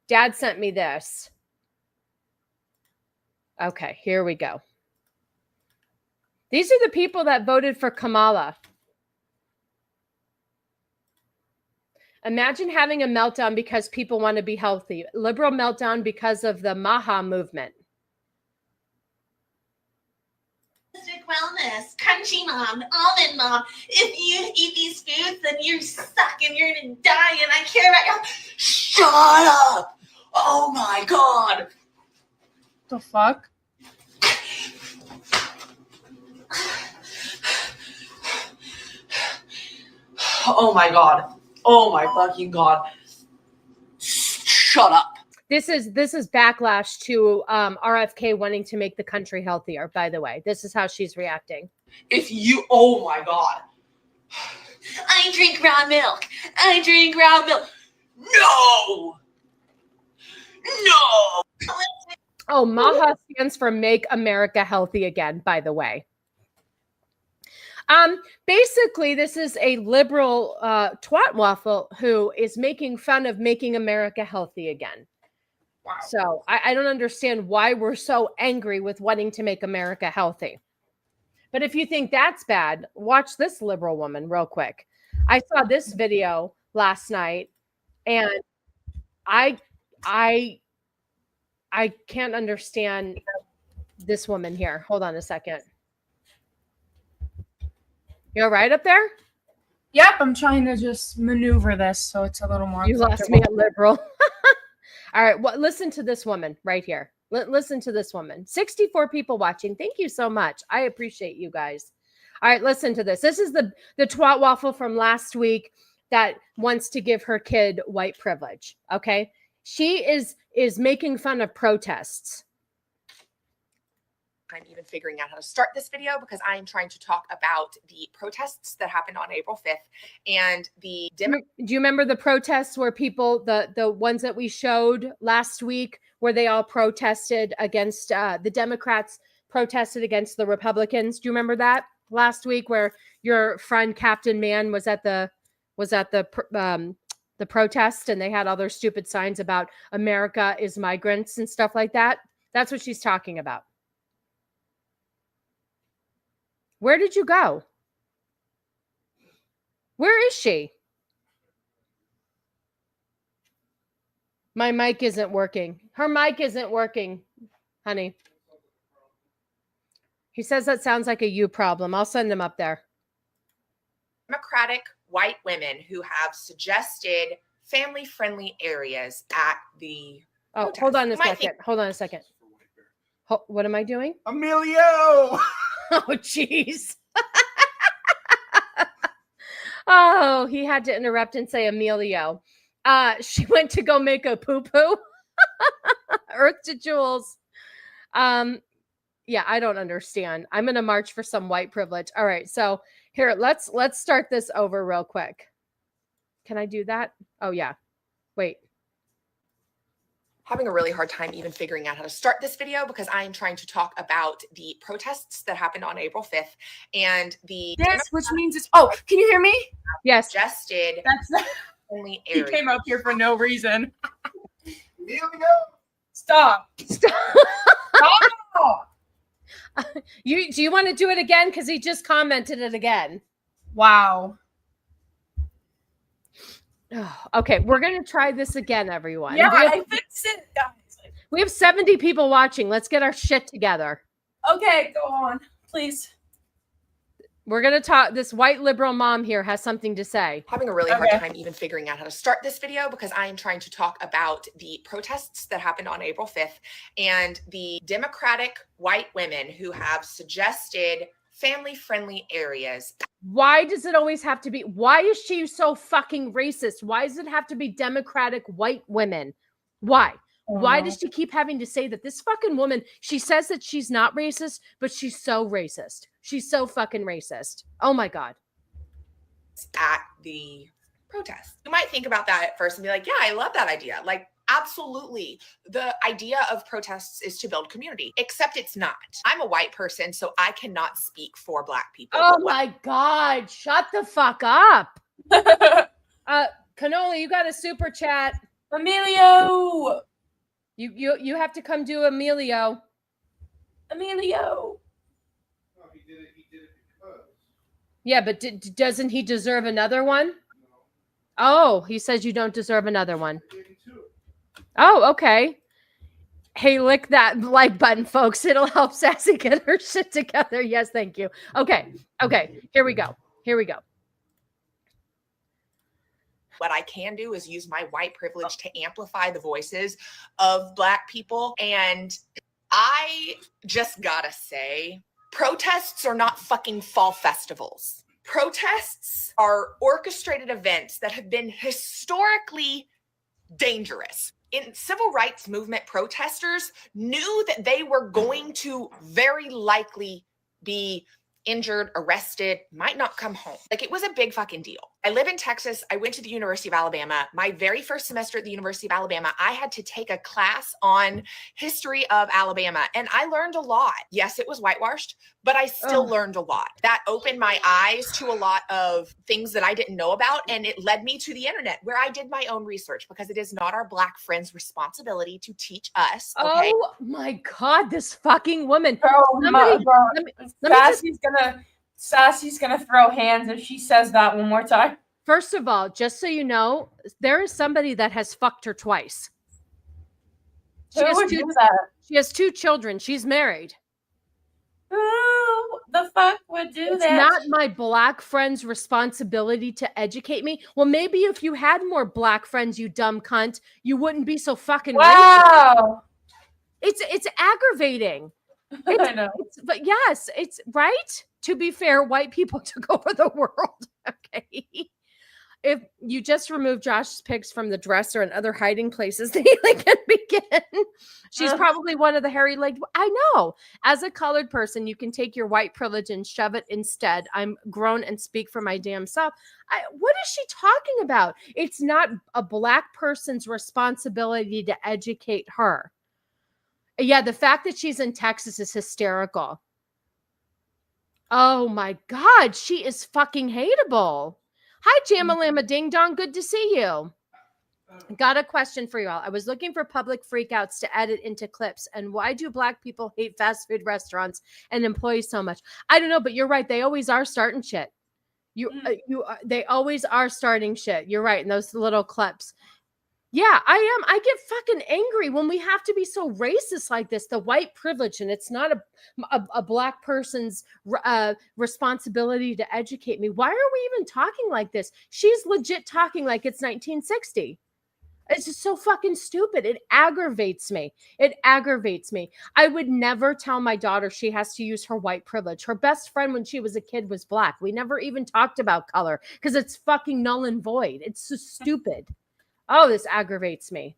Dad sent me this. Okay, here we go. These are the people that voted for Kamala. Imagine having a meltdown because people want to be healthy. Liberal meltdown because of the Maha movement. Holistic wellness, crunchy mom, almond mom. If you eat these foods, then you suck and you're gonna die. And I care about you. Shut up! Oh my God! The fuck? Oh my God! Oh my fucking God! Shut up! This is backlash to RFK wanting to make the country healthier, by the way. This is how she's reacting. If you, oh my God. I drink raw milk. I drink raw milk. No! No! Oh, MAHA stands for Make America Healthy Again, by the way. Basically, this is a liberal twat waffle who is making fun of making America healthy again. Wow. So I don't understand why we're so angry with wanting to make America healthy. But if you think that's bad, watch this liberal woman real quick. I saw this video last night, and I can't understand this woman here. Hold on a second. You all right up there? Yep, I'm trying to just maneuver this so it's a little more. You lost me at liberal. All right, well, listen to this woman right here. Listen to this woman. 64 people watching. Thank you so much. I appreciate you guys. All right, listen to this. This is the twat waffle from last week that wants to give her kid white privilege. Okay, she is making fun of protests. I'm even figuring out how to start this video because I am trying to talk about the protests that happened on April 5th and the Do you remember the protests where people, the ones that we showed last week, where they all protested against the Democrats protested against the Republicans? Do you remember that last week, where your friend Captain Man was at the protest, and they had all their stupid signs about America is migrants and stuff like that? That's what she's talking about. Where did you go? Where is she? My mic isn't working. Her mic isn't working, honey. He says that sounds like a you problem. I'll send him up there. Democratic white women who have suggested family-friendly areas at the protest. Hold on a second. Hold on a second. What am I doing? Emilio! Oh, jeez. Oh, he had to interrupt and say Emilio. She went to go make a poo-poo. Earth to Jules. Yeah, I don't understand. I'm going to march for some white privilege. All right, so here, let's start this over real quick. Can I do that? Oh, yeah. Wait. Having a really hard time even figuring out how to start this video because I am trying to talk about the protests that happened on April 5th and the which means it's can you hear me? Yes. Suggested that's only area. He came up here for no reason. Stop. Stop. Do you want to do it again? Because he just commented it again. Wow. Oh, okay, we're going to try this again, everyone. Yeah, I fixed it, guys. We have 70 people watching. Let's get our shit together. Okay, go on, please. We're going to talk. This white liberal mom here has something to say. Having a really hard time even figuring out how to start this video because I am trying to talk about the protests that happened on April 5th and the Democratic white women who have suggested family-friendly areas. Why does it always have to be? Why is she so fucking racist? Why does it have to be Democratic white women? Why? Why does she keep having to say that? This fucking woman, she says that she's not racist, but she's so racist. She's so fucking racist. Oh my God. At the protest. You might think about that at first and be like, yeah, I love that idea. Like, absolutely. The idea of protests is to build community, except it's not. I'm a white person, so I cannot speak for Black people. Oh my God. Shut the fuck up. Cannoli, you got a super chat. Emilio. You have to come do Emilio. Emilio. He did it because. Yeah, but doesn't he deserve another one? No. Oh, he says you don't deserve another one. Oh, okay. Hey, lick that like button, folks. It'll help Sassy get her shit together. Yes, thank you. Okay. Here we go. What I can do is use my white privilege to amplify the voices of Black people. And I just gotta say, protests are not fucking fall festivals. Protests are orchestrated events that have been historically dangerous. In civil rights movement, protesters knew that they were going to very likely be injured, arrested, might not come home. Like, it was a big fucking deal. I live in Texas. I went to the University of Alabama. My very first semester at the University of Alabama, I had to take a class on history of Alabama, and I learned a lot. Yes, it was whitewashed, but I still learned a lot. That opened my eyes to a lot of things that I didn't know about, and it led me to the internet where I did my own research because it is not our Black friends' responsibility to teach us. Okay? Oh my God, this fucking woman. Sassy's gonna throw hands if she says that one more time. First of all, just so you know, there is somebody that has fucked her twice. She has two children. She's married. Who the fuck would do It's that? not my Black friend's responsibility to educate me. Well, maybe if you had more Black friends, you dumb cunt, you wouldn't be so fucking Wow. racist. It's aggravating. I know. But yes, it's right. To be fair, white people took over the world. Okay. If you just remove Josh's pics from the dresser and other hiding places, the healing can begin. She's probably one of the hairy-legged. I know. As a colored person, you can take your white privilege and shove it instead. I'm grown and speak for my damn self. What is she talking about? It's not a Black person's responsibility to educate her. Yeah, the fact that she's in Texas is hysterical. Oh my God, she is fucking hateable. Hi, Jamalama Ding Dong. Good to see you. Got a question for you all. I was looking for public freakouts to edit into clips. And why do Black people hate fast food restaurants and employees so much? I don't know, but you're right. They always are starting shit. They always are starting shit. You're right. In those little clips. Yeah, I am. I get fucking angry when we have to be so racist like this. The white privilege, and it's not a Black person's responsibility to educate me. Why are we even talking like this? She's legit talking like it's 1960. It's just so fucking stupid. It aggravates me. It aggravates me. I would never tell my daughter she has to use her white privilege. Her best friend when she was a kid was Black. We never even talked about color because it's fucking null and void. It's so stupid. Oh, this aggravates me.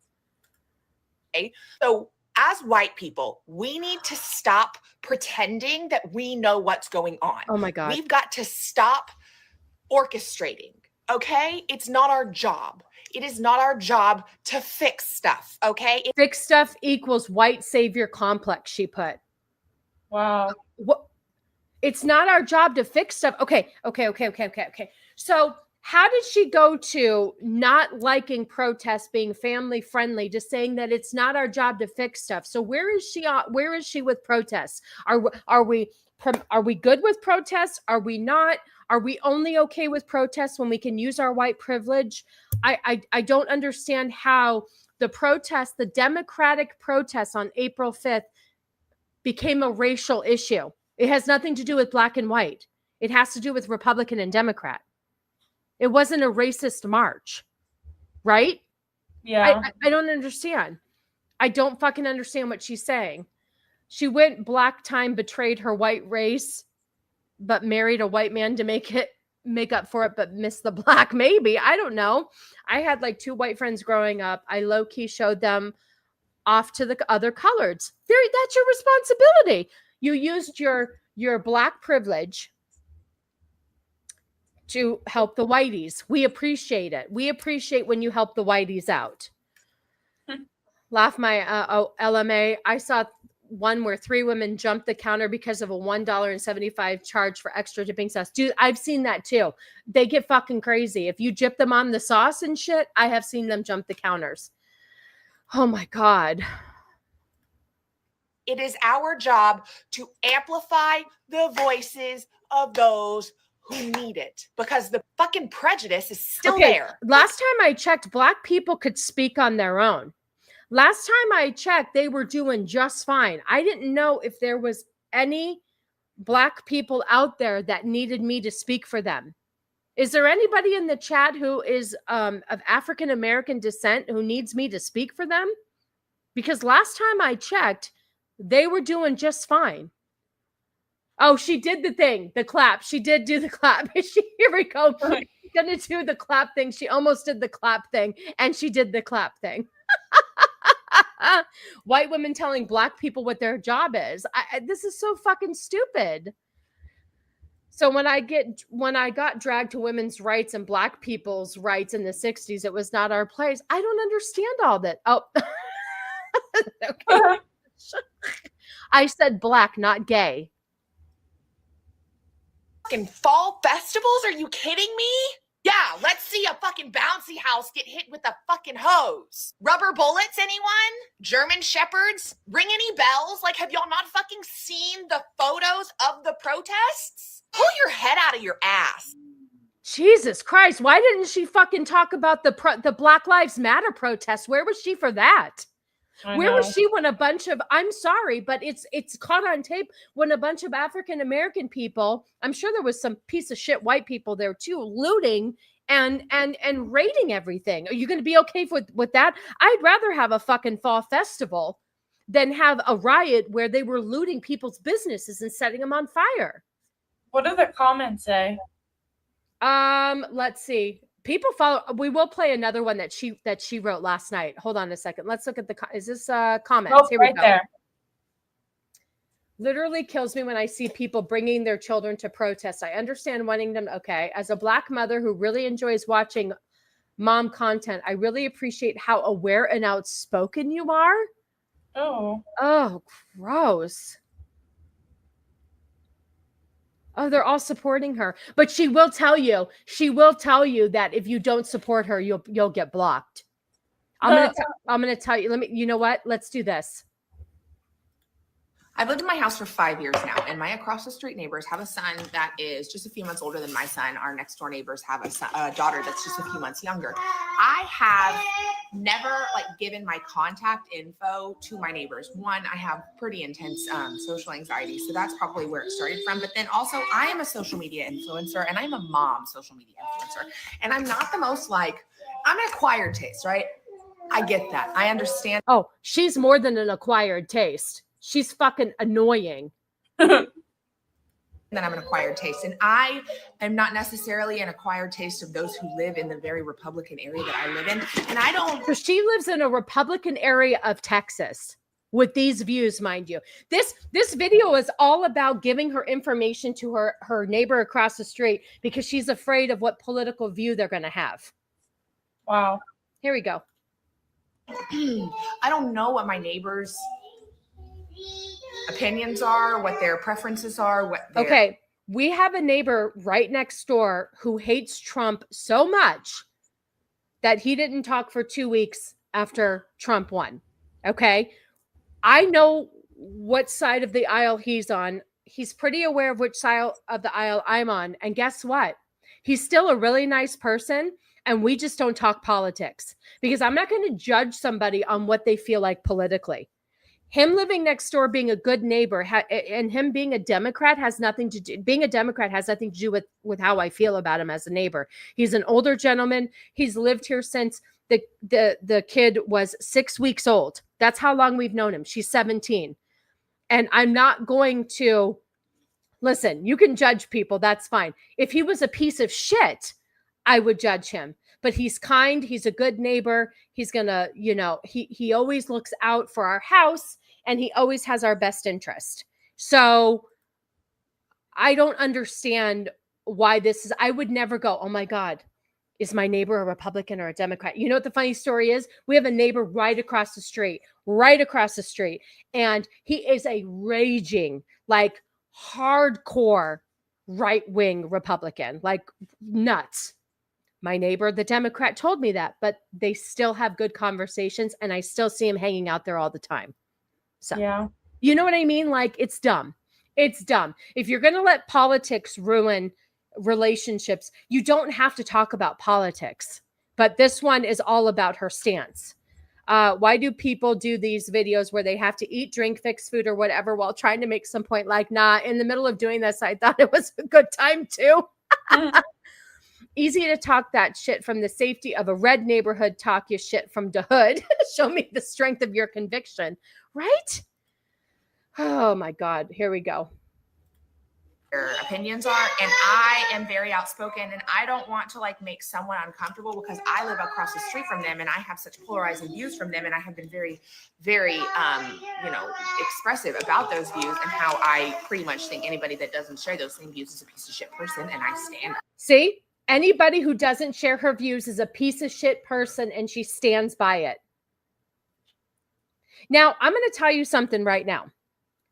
So as white people, we need to stop pretending that we know what's going on. Oh my God. We've got to stop orchestrating. Okay? It's not our job. It is not our job to fix stuff. Okay? Fix stuff equals white savior complex, she put. Wow. What? It's not our job to fix stuff. Okay. So how did she go to not liking protests, being family friendly, to saying that it's not our job to fix stuff? So where is she? Where is she with protests? Are we good with protests? Are we not? Are we only okay with protests when we can use our white privilege? I don't understand how the protests, the Democratic protests on April 5th, became a racial issue. It has nothing to do with Black and white. It has to do with Republican and Democrat. It wasn't a racist march, right? Yeah. I don't understand. I don't fucking understand what she's saying. She went Black time, betrayed her white race, but married a white man to make up for it, but missed the Black. Maybe. I don't know. I had like 2 white friends growing up. I low-key showed them off to the other coloreds. That's your responsibility. You used your Black privilege to help the whiteys. We appreciate it. We appreciate when you help the whiteys out. Laugh my LMA. I saw one where 3 women jumped the counter because of a $1.75 charge for extra dipping sauce. Dude, I've seen that too. They get fucking crazy. If you dip them on the sauce and shit, I have seen them jump the counters. Oh my God. It is our job to amplify the voices of those who need it, because the fucking prejudice is still there. Last time I checked, Black people could speak on their own. Last time I checked, they were doing just fine. I didn't know if there was any Black people out there that needed me to speak for them. Is there anybody in the chat who is of African American descent who needs me to speak for them? Because last time I checked, they were doing just fine. Oh, she did the thing, the clap. She did do the clap. Here we go. She's going to do the clap thing. She almost did the clap thing, and she did the clap thing. White women telling Black people what their job is. This is so fucking stupid. So when I got dragged to women's rights and black people's rights in the 60s, it was not our place. I don't understand all that. Oh, okay. I said black, not gay. Fucking fall festivals? Are you kidding me? Yeah, let's see a fucking bouncy house get hit with a fucking hose. Rubber bullets, anyone? German shepherds? Ring any bells? Like, have y'all not fucking seen the photos of the protests? Pull your head out of your ass. Jesus Christ, why didn't she fucking talk about the Black Lives Matter protests? Where was she for that? Where was she when a bunch of, I'm sorry, but it's caught on tape, when a bunch of African American people, I'm sure there was some piece of shit white people there too, looting and raiding everything. Are you going to be okay with that? I'd rather have a fucking fall festival than have a riot where they were looting people's businesses and setting them on fire. What do the comments say? Let's see. People follow. We will play another one that she wrote last night. Hold on a second. Let's look at is this comments? Oh, Here right we go. there. Literally kills me when I see people bringing their children to protests. I understand wanting them. Okay. As a Black mother who really enjoys watching mom content, I really appreciate how aware and outspoken you are. Oh, gross. Oh, they're all supporting her, but she will tell you that if you don't support her, you'll get blocked. I'm gonna tell you. You know what? Let's do this. I've lived in my house for 5 years now, and my across the street neighbors have a son that is just a few months older than my son. Our next door neighbors have a daughter that's just a few months younger. I have never given my contact info to my neighbors. One, I have pretty intense social anxiety, so that's probably where it started from. But then also, I am a social media influencer, and I'm a mom social media influencer, and I'm not the most I'm an acquired taste, right? I get that. I understand. Oh, she's more than an acquired taste. She's fucking annoying. That I'm an acquired taste. And I am not necessarily an acquired taste of those who live in the very Republican area that I live in. And I don't. So she lives in a Republican area of Texas with these views, mind you. This video is all about giving her information to her neighbor across the street because she's afraid of what political view they're going to have. Wow. Here we go. I don't know what my neighbors' opinions are, what their preferences are. Okay, we have a neighbor right next door who hates Trump so much that he didn't talk for 2 weeks after Trump won. Okay, I know what side of the aisle he's on. He's pretty aware of which side of the aisle I'm on. And guess what? He's still a really nice person. And we just don't talk politics because I'm not going to judge somebody on what they feel like politically. Him living next door, being a good neighbor, and him being a Democrat has nothing to do. Being a Democrat has nothing to do with how I feel about him as a neighbor. He's an older gentleman. He's lived here since the kid was 6 weeks old. That's how long we've known him. She's 17. And I'm not going to listen. You can judge people. That's fine. If he was a piece of shit, I would judge him. But he's kind. He's a good neighbor. He's gonna, he always looks out for our house. And he always has our best interest. So I don't understand why this is. I would never go, oh my God, is my neighbor a Republican or a Democrat? You know what the funny story is? We have a neighbor right across the street. And he is a raging, hardcore right-wing Republican, nuts. My neighbor, the Democrat, told me that, but they still have good conversations. And I still see him hanging out there all the time. So, yeah. You know what I mean? It's dumb. It's dumb. If you're going to let politics ruin relationships, you don't have to talk about politics. But this one is all about her stance. Why do people do these videos where they have to eat, drink, fix food or whatever while trying to make some point? Nah, in the middle of doing this, I thought it was a good time too. Easy to talk that shit from the safety of a red neighborhood. Talk your shit from the hood. Show me the strength of your conviction. Right? Oh my God. Here we go. their opinions are, and I am very outspoken, and I don't want to like make someone uncomfortable because I live across the street from them and I have such polarizing views from them, and I have been very, very expressive about those views and how I pretty much think anybody that doesn't share those same views is a piece of shit person, and I stand. See, anybody who doesn't share her views is a piece of shit person, and she stands by it. Now, I'm going to tell you something right now.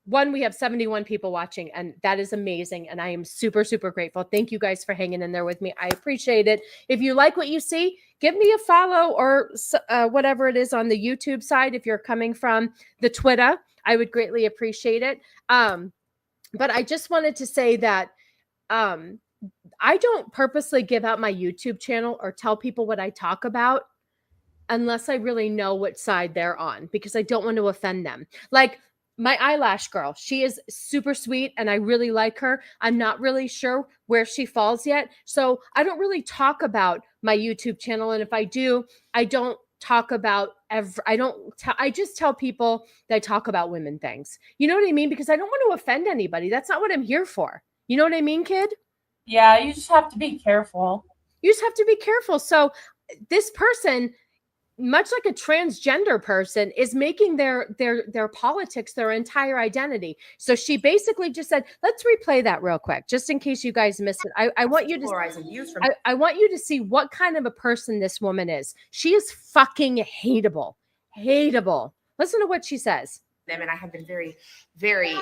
One, we have 71 people watching, and that is amazing. And I am super, super grateful. Thank you guys for hanging in there with me. I appreciate it. If you like what you see, give me a follow or whatever it is on the YouTube side. If you're coming from the Twitter, I would greatly appreciate it. But I just wanted to say that I don't purposely give out my YouTube channel or tell people what I talk about unless I really know what side they're on, because I don't want to offend them. Like, my eyelash girl, she is super sweet and I really like her. I'm not really sure where she falls yet. So I don't really talk about my YouTube channel. And if I do, I don't talk about I just tell people that I talk about women things. You know what I mean? Because I don't want to offend anybody. That's not what I'm here for. You know what I mean, kid? Yeah, you just have to be careful. You just have to be careful. So this person, much like a transgender person, is making their politics their entire identity. So she basically just said, let's replay that real quick, just in case you guys missed it. I want you to I want you to see what kind of a person this woman is. She is fucking hateable. Hateable. Listen to what she says. Them, and I have been very, very,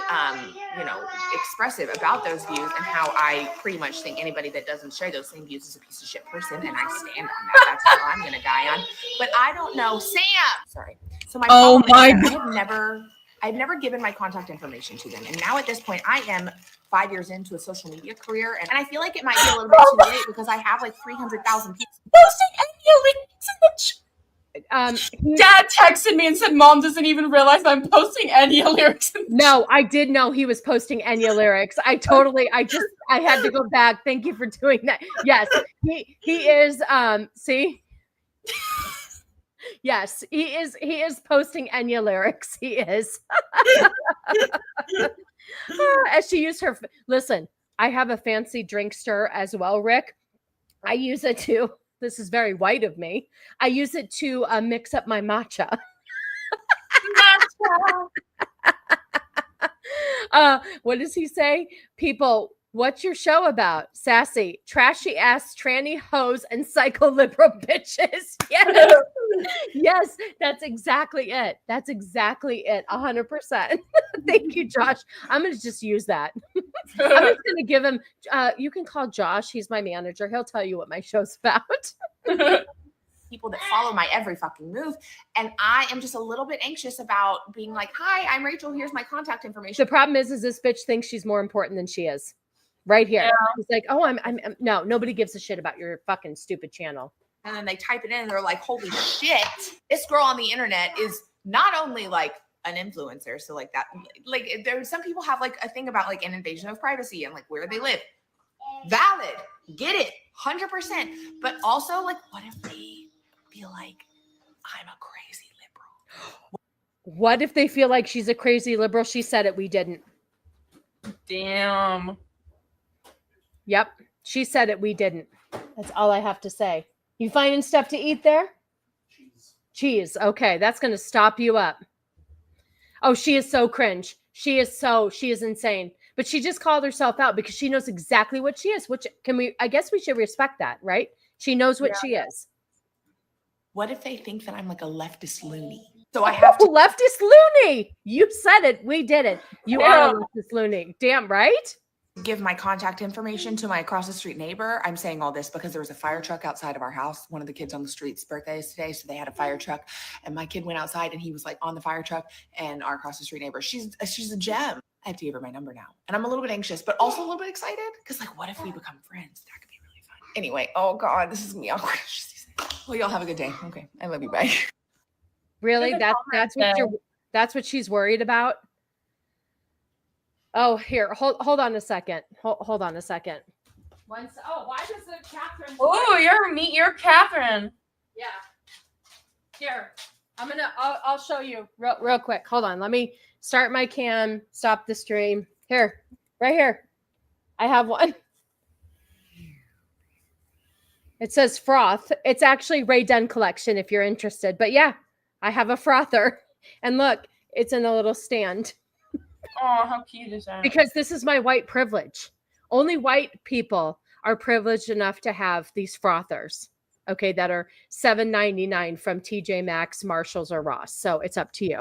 expressive about those views and how I pretty much think anybody that doesn't share those same views is a piece of shit person, and I stand on that. That's what I'm gonna die on. But I don't know, Sam. Sorry. So I've never given my contact information to them, and now at this point, I am 5 years into a social media career, and I feel like it might be a little bit too late because I have like 300,000 people posting any links in the chat. Dad texted me and said, Mom doesn't even realize I'm posting Enya lyrics. No, I did know he was posting Enya lyrics. I had to go back. Thank you for doing that. Yes, he is, see? Yes, he is posting Enya lyrics. He is. As she used her, listen, I have a fancy drink stir as well, Rick. I use it too. This is very white of me. I use it to mix up my matcha. What does he say? People, what's your show about? Sassy, trashy ass, tranny hoes, and psycho-liberal bitches. Yes. Yes, that's exactly it. That's exactly it. 100%. Thank you, Josh. I'm going to just use that. I'm just going to give him, you can call Josh. He's my manager. He'll tell you what my show's about. People that follow my every fucking move. And I am just a little bit anxious about being like, hi, I'm Rachel. Here's my contact information. The problem is this bitch thinks she's more important than she is. Right here. Yeah. She's like, oh, I'm no, nobody gives a shit about your fucking stupid channel. And then they type it in and they're like, holy shit, this girl on the internet is not only like an influencer. So like that, like there's some people have like a thing about like an invasion of privacy and like where they live. Valid. Get it. 100%. But also like, what if they feel like I'm a crazy liberal? What if they feel like she's a crazy liberal? She said it. We didn't. Damn. Yep. She said it. We didn't. That's all I have to say. You finding stuff to eat there? Cheese. Okay. That's going to stop you up. Oh, she is so cringe. She is insane. But she just called herself out because she knows exactly what she is, which I guess we should respect that, right? She knows what she is. What if they think that I'm like a leftist loony? So I have to. Leftist loony. You said it. We did it. You are a leftist loony. Damn right. Give my contact information to my across the street neighbor. I'm saying all this because there was a fire truck outside of our house. One of the kids on the street's birthday is today, so they had a fire truck, and my kid went outside and he was like on the fire truck. And our across the street neighbor, she's a gem. I have to give her my number now, and I'm a little bit anxious, but also a little bit excited because like, what if we become friends? That could be really fun. Anyway, oh god, this is me awkward. Well, y'all have a good day. Okay, I love you. Bye. Really? That's what she's worried about. Oh, here. Hold on a second. Hold on a second. Why does the Catherine? Oh, meet your Catherine. Yeah. Here. I'll show you real quick. Hold on. Let me start my cam. Stop the stream. Here. Right here. I have one. It says froth. It's actually Ray Dunn collection if you're interested. But yeah, I have a frother. And look, it's in a little stand. Oh, how cute is that? Because this is my white privilege. Only white people are privileged enough to have these frothers. Okay, that are $7.99 from TJ Maxx, Marshalls, or Ross. So it's up to you.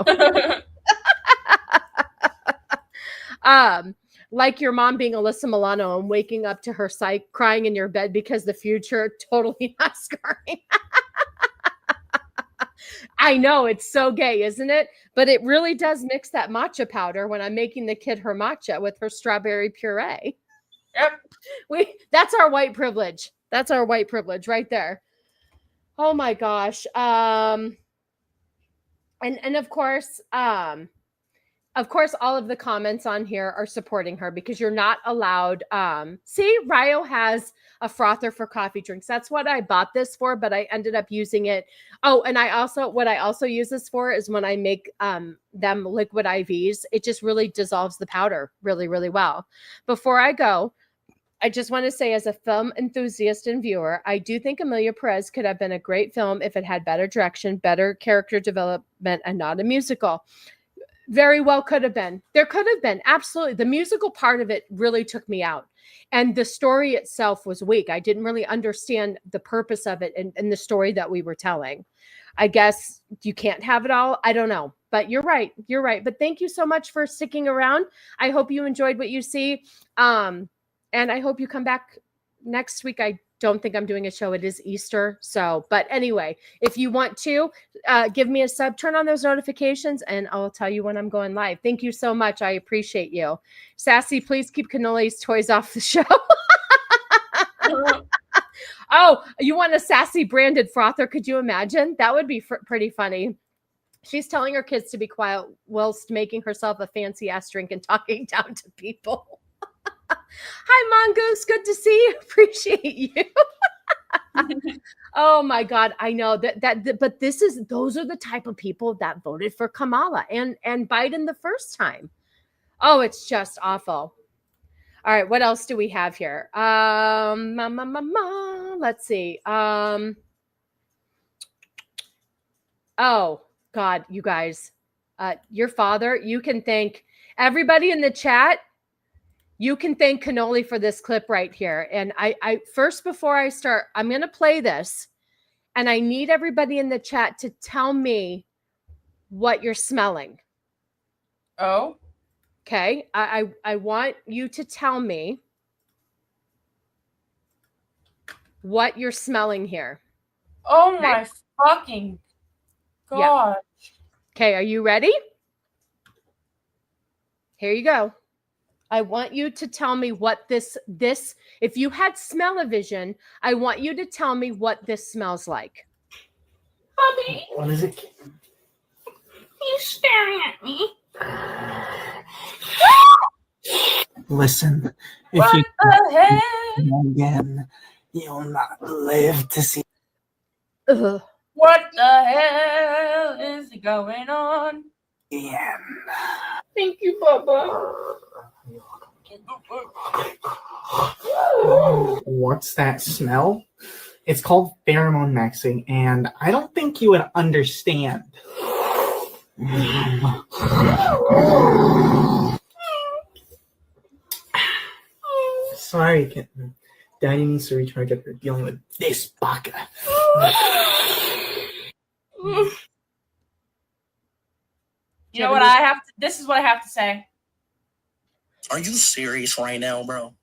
Like your mom being Alyssa Milano and waking up to her psych crying in your bed because the future totally not scarring. I know, it's so gay, isn't it? But it really does mix that matcha powder when I'm making the kid her matcha with her strawberry puree. Yep. That's our white privilege. That's our white privilege right there. Oh my gosh. And of course, all of the comments on here are supporting her because you're not allowed. See, Ryo has a frother for coffee drinks. That's what I bought this for, but I ended up using it. Oh, and what I also use this for is when I make them liquid IVs, it just really dissolves the powder really, really well. Before I go, I just want to say, as a film enthusiast and viewer, I do think Emilia Perez could have been a great film if it had better direction, better character development, and not a musical. Very well could have been. There could have been. Absolutely. The musical part of it really took me out. And the story itself was weak. I didn't really understand the purpose of it and the story that we were telling. I guess you can't have it all. I don't know. But you're right. You're right. But thank you so much for sticking around. I hope you enjoyed what you see. And I hope you come back next week. I don't think I'm doing a show. It is Easter. So, but anyway, if you want to give me a sub, turn on those notifications and I'll tell you when I'm going live. Thank you so much. I appreciate you. Sassy, please keep Cannoli's toys off the show. Oh, you want a Sassy branded frother? Could you imagine? That would be pretty funny. She's telling her kids to be quiet whilst making herself a fancy ass drink and talking down to people. Hi, Mongoose. Good to see you. Appreciate you. Oh my God. I know but those are the type of people that voted for Kamala and Biden the first time. Oh, it's just awful. All right. What else do we have here? Let's see. Oh God, you guys, your father, you can thank everybody in the chat. You can thank Cannoli for this clip right here. And I first, before I start, I'm going to play this and I need everybody in the chat to tell me what you're smelling. Oh, okay. I want you to tell me what you're smelling here. Oh my fucking God. Yeah. Okay. Are you ready? Here you go. I want you to tell me what this, if you had smell-o-vision, I want you to tell me what this smells like. Bobby, What is it? he's staring at me. Listen, if What you the hell? again, you'll not live to see. Ugh. What the hell is going on? Yeah. Thank you, Bubba. What's that smell? It's called pheromone mixing, and I don't think you would understand. Sorry, kitten. Daddy needs to recharge after dealing with this baka. You know what I have to, this is what I have to say. Are you serious right now, bro?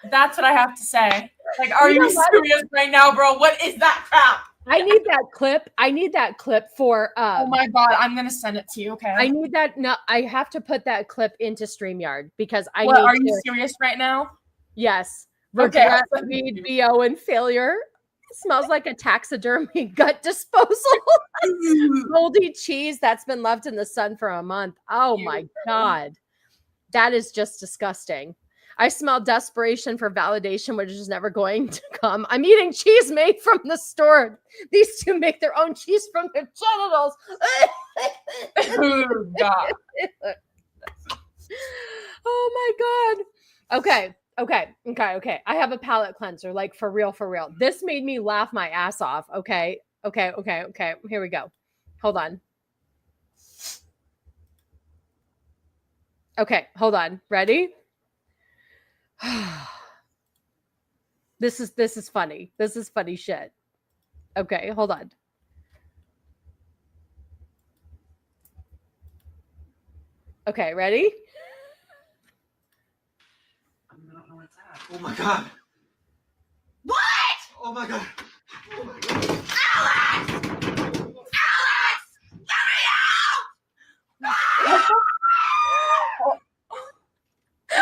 That's what I have to say. Like, are You know you what? serious right now, bro? What is that crap? I need that clip. I need that clip for. Oh my God, I'm gonna send it to you. Okay. I need that. No, I have to put that clip into StreamYard because I. What, need are you to, serious right now? Yes. Okay. Regret, weed, BO, and failure. Smells like a taxidermy gut disposal. Moldy cheese that's been left in the sun for a month. Oh my God. That is just disgusting. I smell desperation for validation, which is never going to come. I'm eating cheese made from the store. These two make their own cheese from their genitals. Oh God. Oh my God. Okay. Okay. I have a palate cleanser, like for real, for real. This made me laugh my ass off. Okay. Here we go. Hold on. Okay, hold on. Ready? This is funny. This is funny shit. Okay, hold on. Okay, ready? I don't know what's that. Oh my god. What? Oh my god. Oh my god. Alex! Alex! Let me out!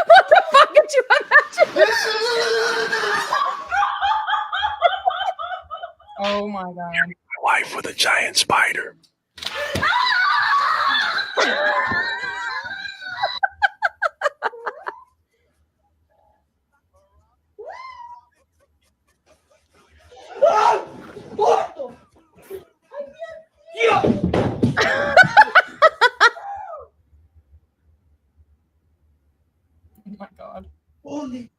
What the fuck did you imagine? Oh my god. My wife with a giant spider. Oh my god. Holy.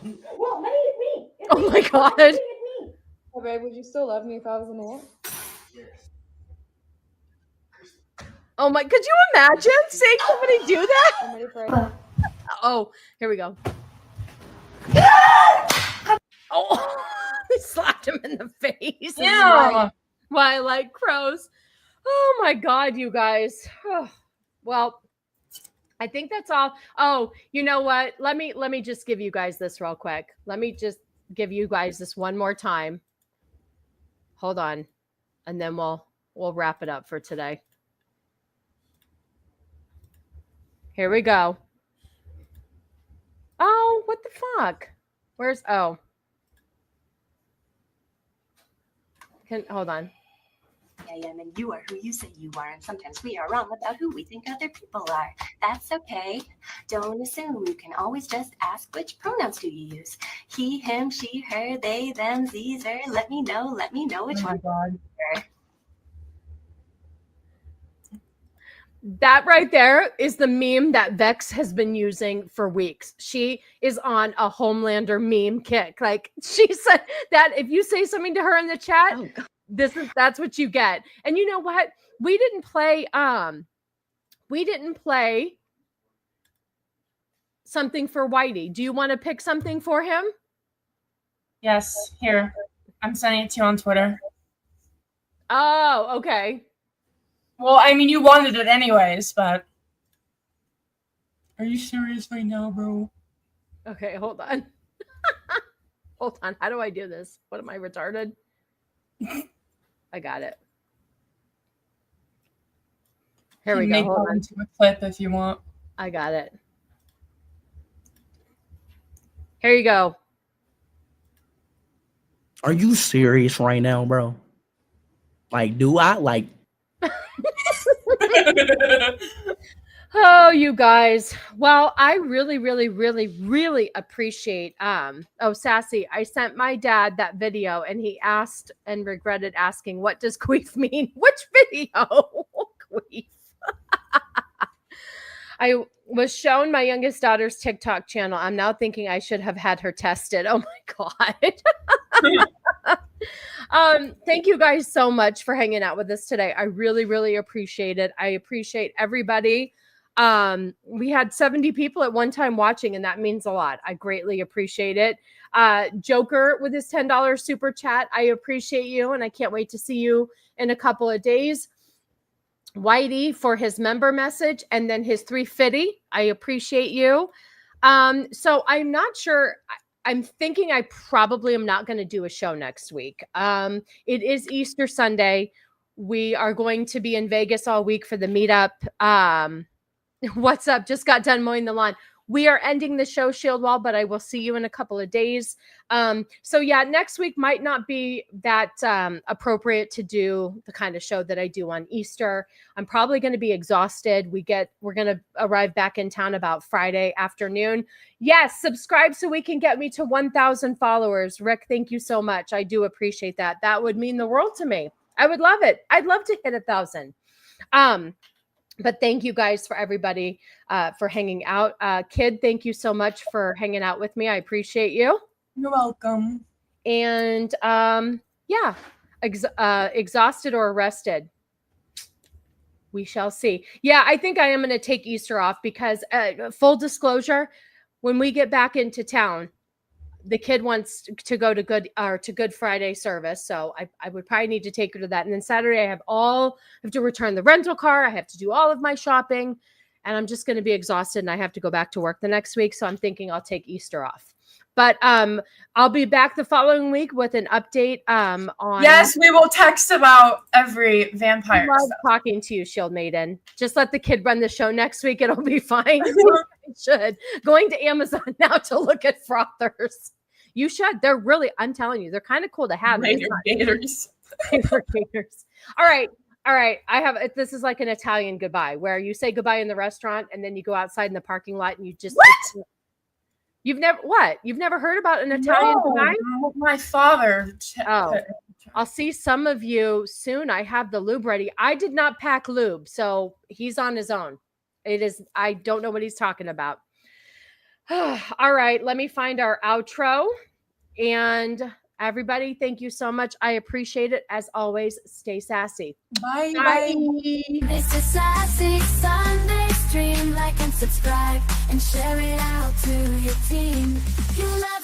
Well, maybe it's me. Oh my god. Maybe it's me. Oh, babe, would you still love me if I was an ant? Oh my, could you imagine seeing somebody do that? I'm ready for it. Oh, here we go. Oh, he slapped him in the face. Yeah. Why I like crows. Oh my god, you guys. Oh, well, I think that's all. Oh, you know what? Let me just give you guys this real quick. Let me just give you guys this one more time. Hold on. And then we'll wrap it up for today. Here we go. Oh, what the fuck? Where's hold on. I am, and you are who you say you are, and sometimes we are wrong about who we think other people are. That's okay. Don't assume. You can always just ask, which pronouns do you use? He, him, she, her, they, them, these, her. Let me know which Oh my one. god. That right there is the meme that Vex has been using for weeks. She is on a Homelander meme kick. Like, she said that if you say something to her in the chat, that's what you get. And you know what? We didn't play something for Whitey. Do you want to pick something for him? Yes, here. I'm sending it to you on Twitter. Oh, okay. Well, I mean, you wanted it anyways, but... Are you serious right now, bro? Okay, hold on. Hold on. How do I do this? What am I, retarded? I got it. Here we go. Make Hold that on. into a clip if you want. I got it. Here you go. Are you serious right now, bro? Like, do I like? Oh, you guys. Well, I really, really, really, really appreciate Sassy. I sent my dad that video and he asked and regretted asking, what does queef mean? Which video? Queef. I was shown my youngest daughter's TikTok channel. I'm now thinking I should have had her tested. Oh my God. Thank you guys so much for hanging out with us today. I really, really appreciate it. I appreciate everybody. We had 70 people at one time watching, and that means a lot. I greatly appreciate it. Joker with his $10 super chat. I appreciate you, and I can't wait to see you in a couple of days. Whitey for his member message, and then his 350. I appreciate you. So I'm not sure. I'm thinking I probably am not going to do a show next week. It is Easter Sunday. We are going to be in Vegas all week for the meetup. What's up? Just got done mowing the lawn. We are ending the show, Shield Wall, but I will see you in a couple of days. So yeah, next week might not be that appropriate to do the kind of show that I do on Easter. I'm probably going to be exhausted. We're going to arrive back in town about Friday afternoon. Yes, subscribe so we can get me to 1,000 followers. Rick, thank you so much. I do appreciate that. That would mean the world to me. I would love it. I'd love to hit 1,000. But thank you guys for everybody for hanging out. Kid, thank you so much for hanging out with me. I appreciate you. You're welcome. And yeah, exhausted or arrested. We shall see. Yeah, I think I am going to take Easter off because full disclosure, when we get back into town, the kid wants to go to Good Friday service. So I would probably need to take her to that. And then Saturday I have to return the rental car. I have to do all of my shopping and I'm just going to be exhausted and I have to go back to work the next week. So I'm thinking I'll take Easter off. But I'll be back the following week with an update on. Yes, we will text about every vampire. I love talking to you, Shield Maiden. Just let the kid run the show next week. It'll be fine. Should. Going to Amazon now to look at frothers. You should. They're really, I'm telling you, they're kind of cool to have. Gators. All right. This is like an Italian goodbye where you say goodbye in the restaurant and then you go outside in the parking lot and you just. You've never heard about an Italian goodbye? My father. Oh, I'll see some of you soon. I have the lube ready. I did not pack lube, so he's on his own. I don't know what he's talking about. All right, let me find our outro. And everybody, thank you so much. I appreciate it. As always, stay sassy. Bye. Bye. It's a Sassy Sunday stream. Like and subscribe and share it out to your team. You love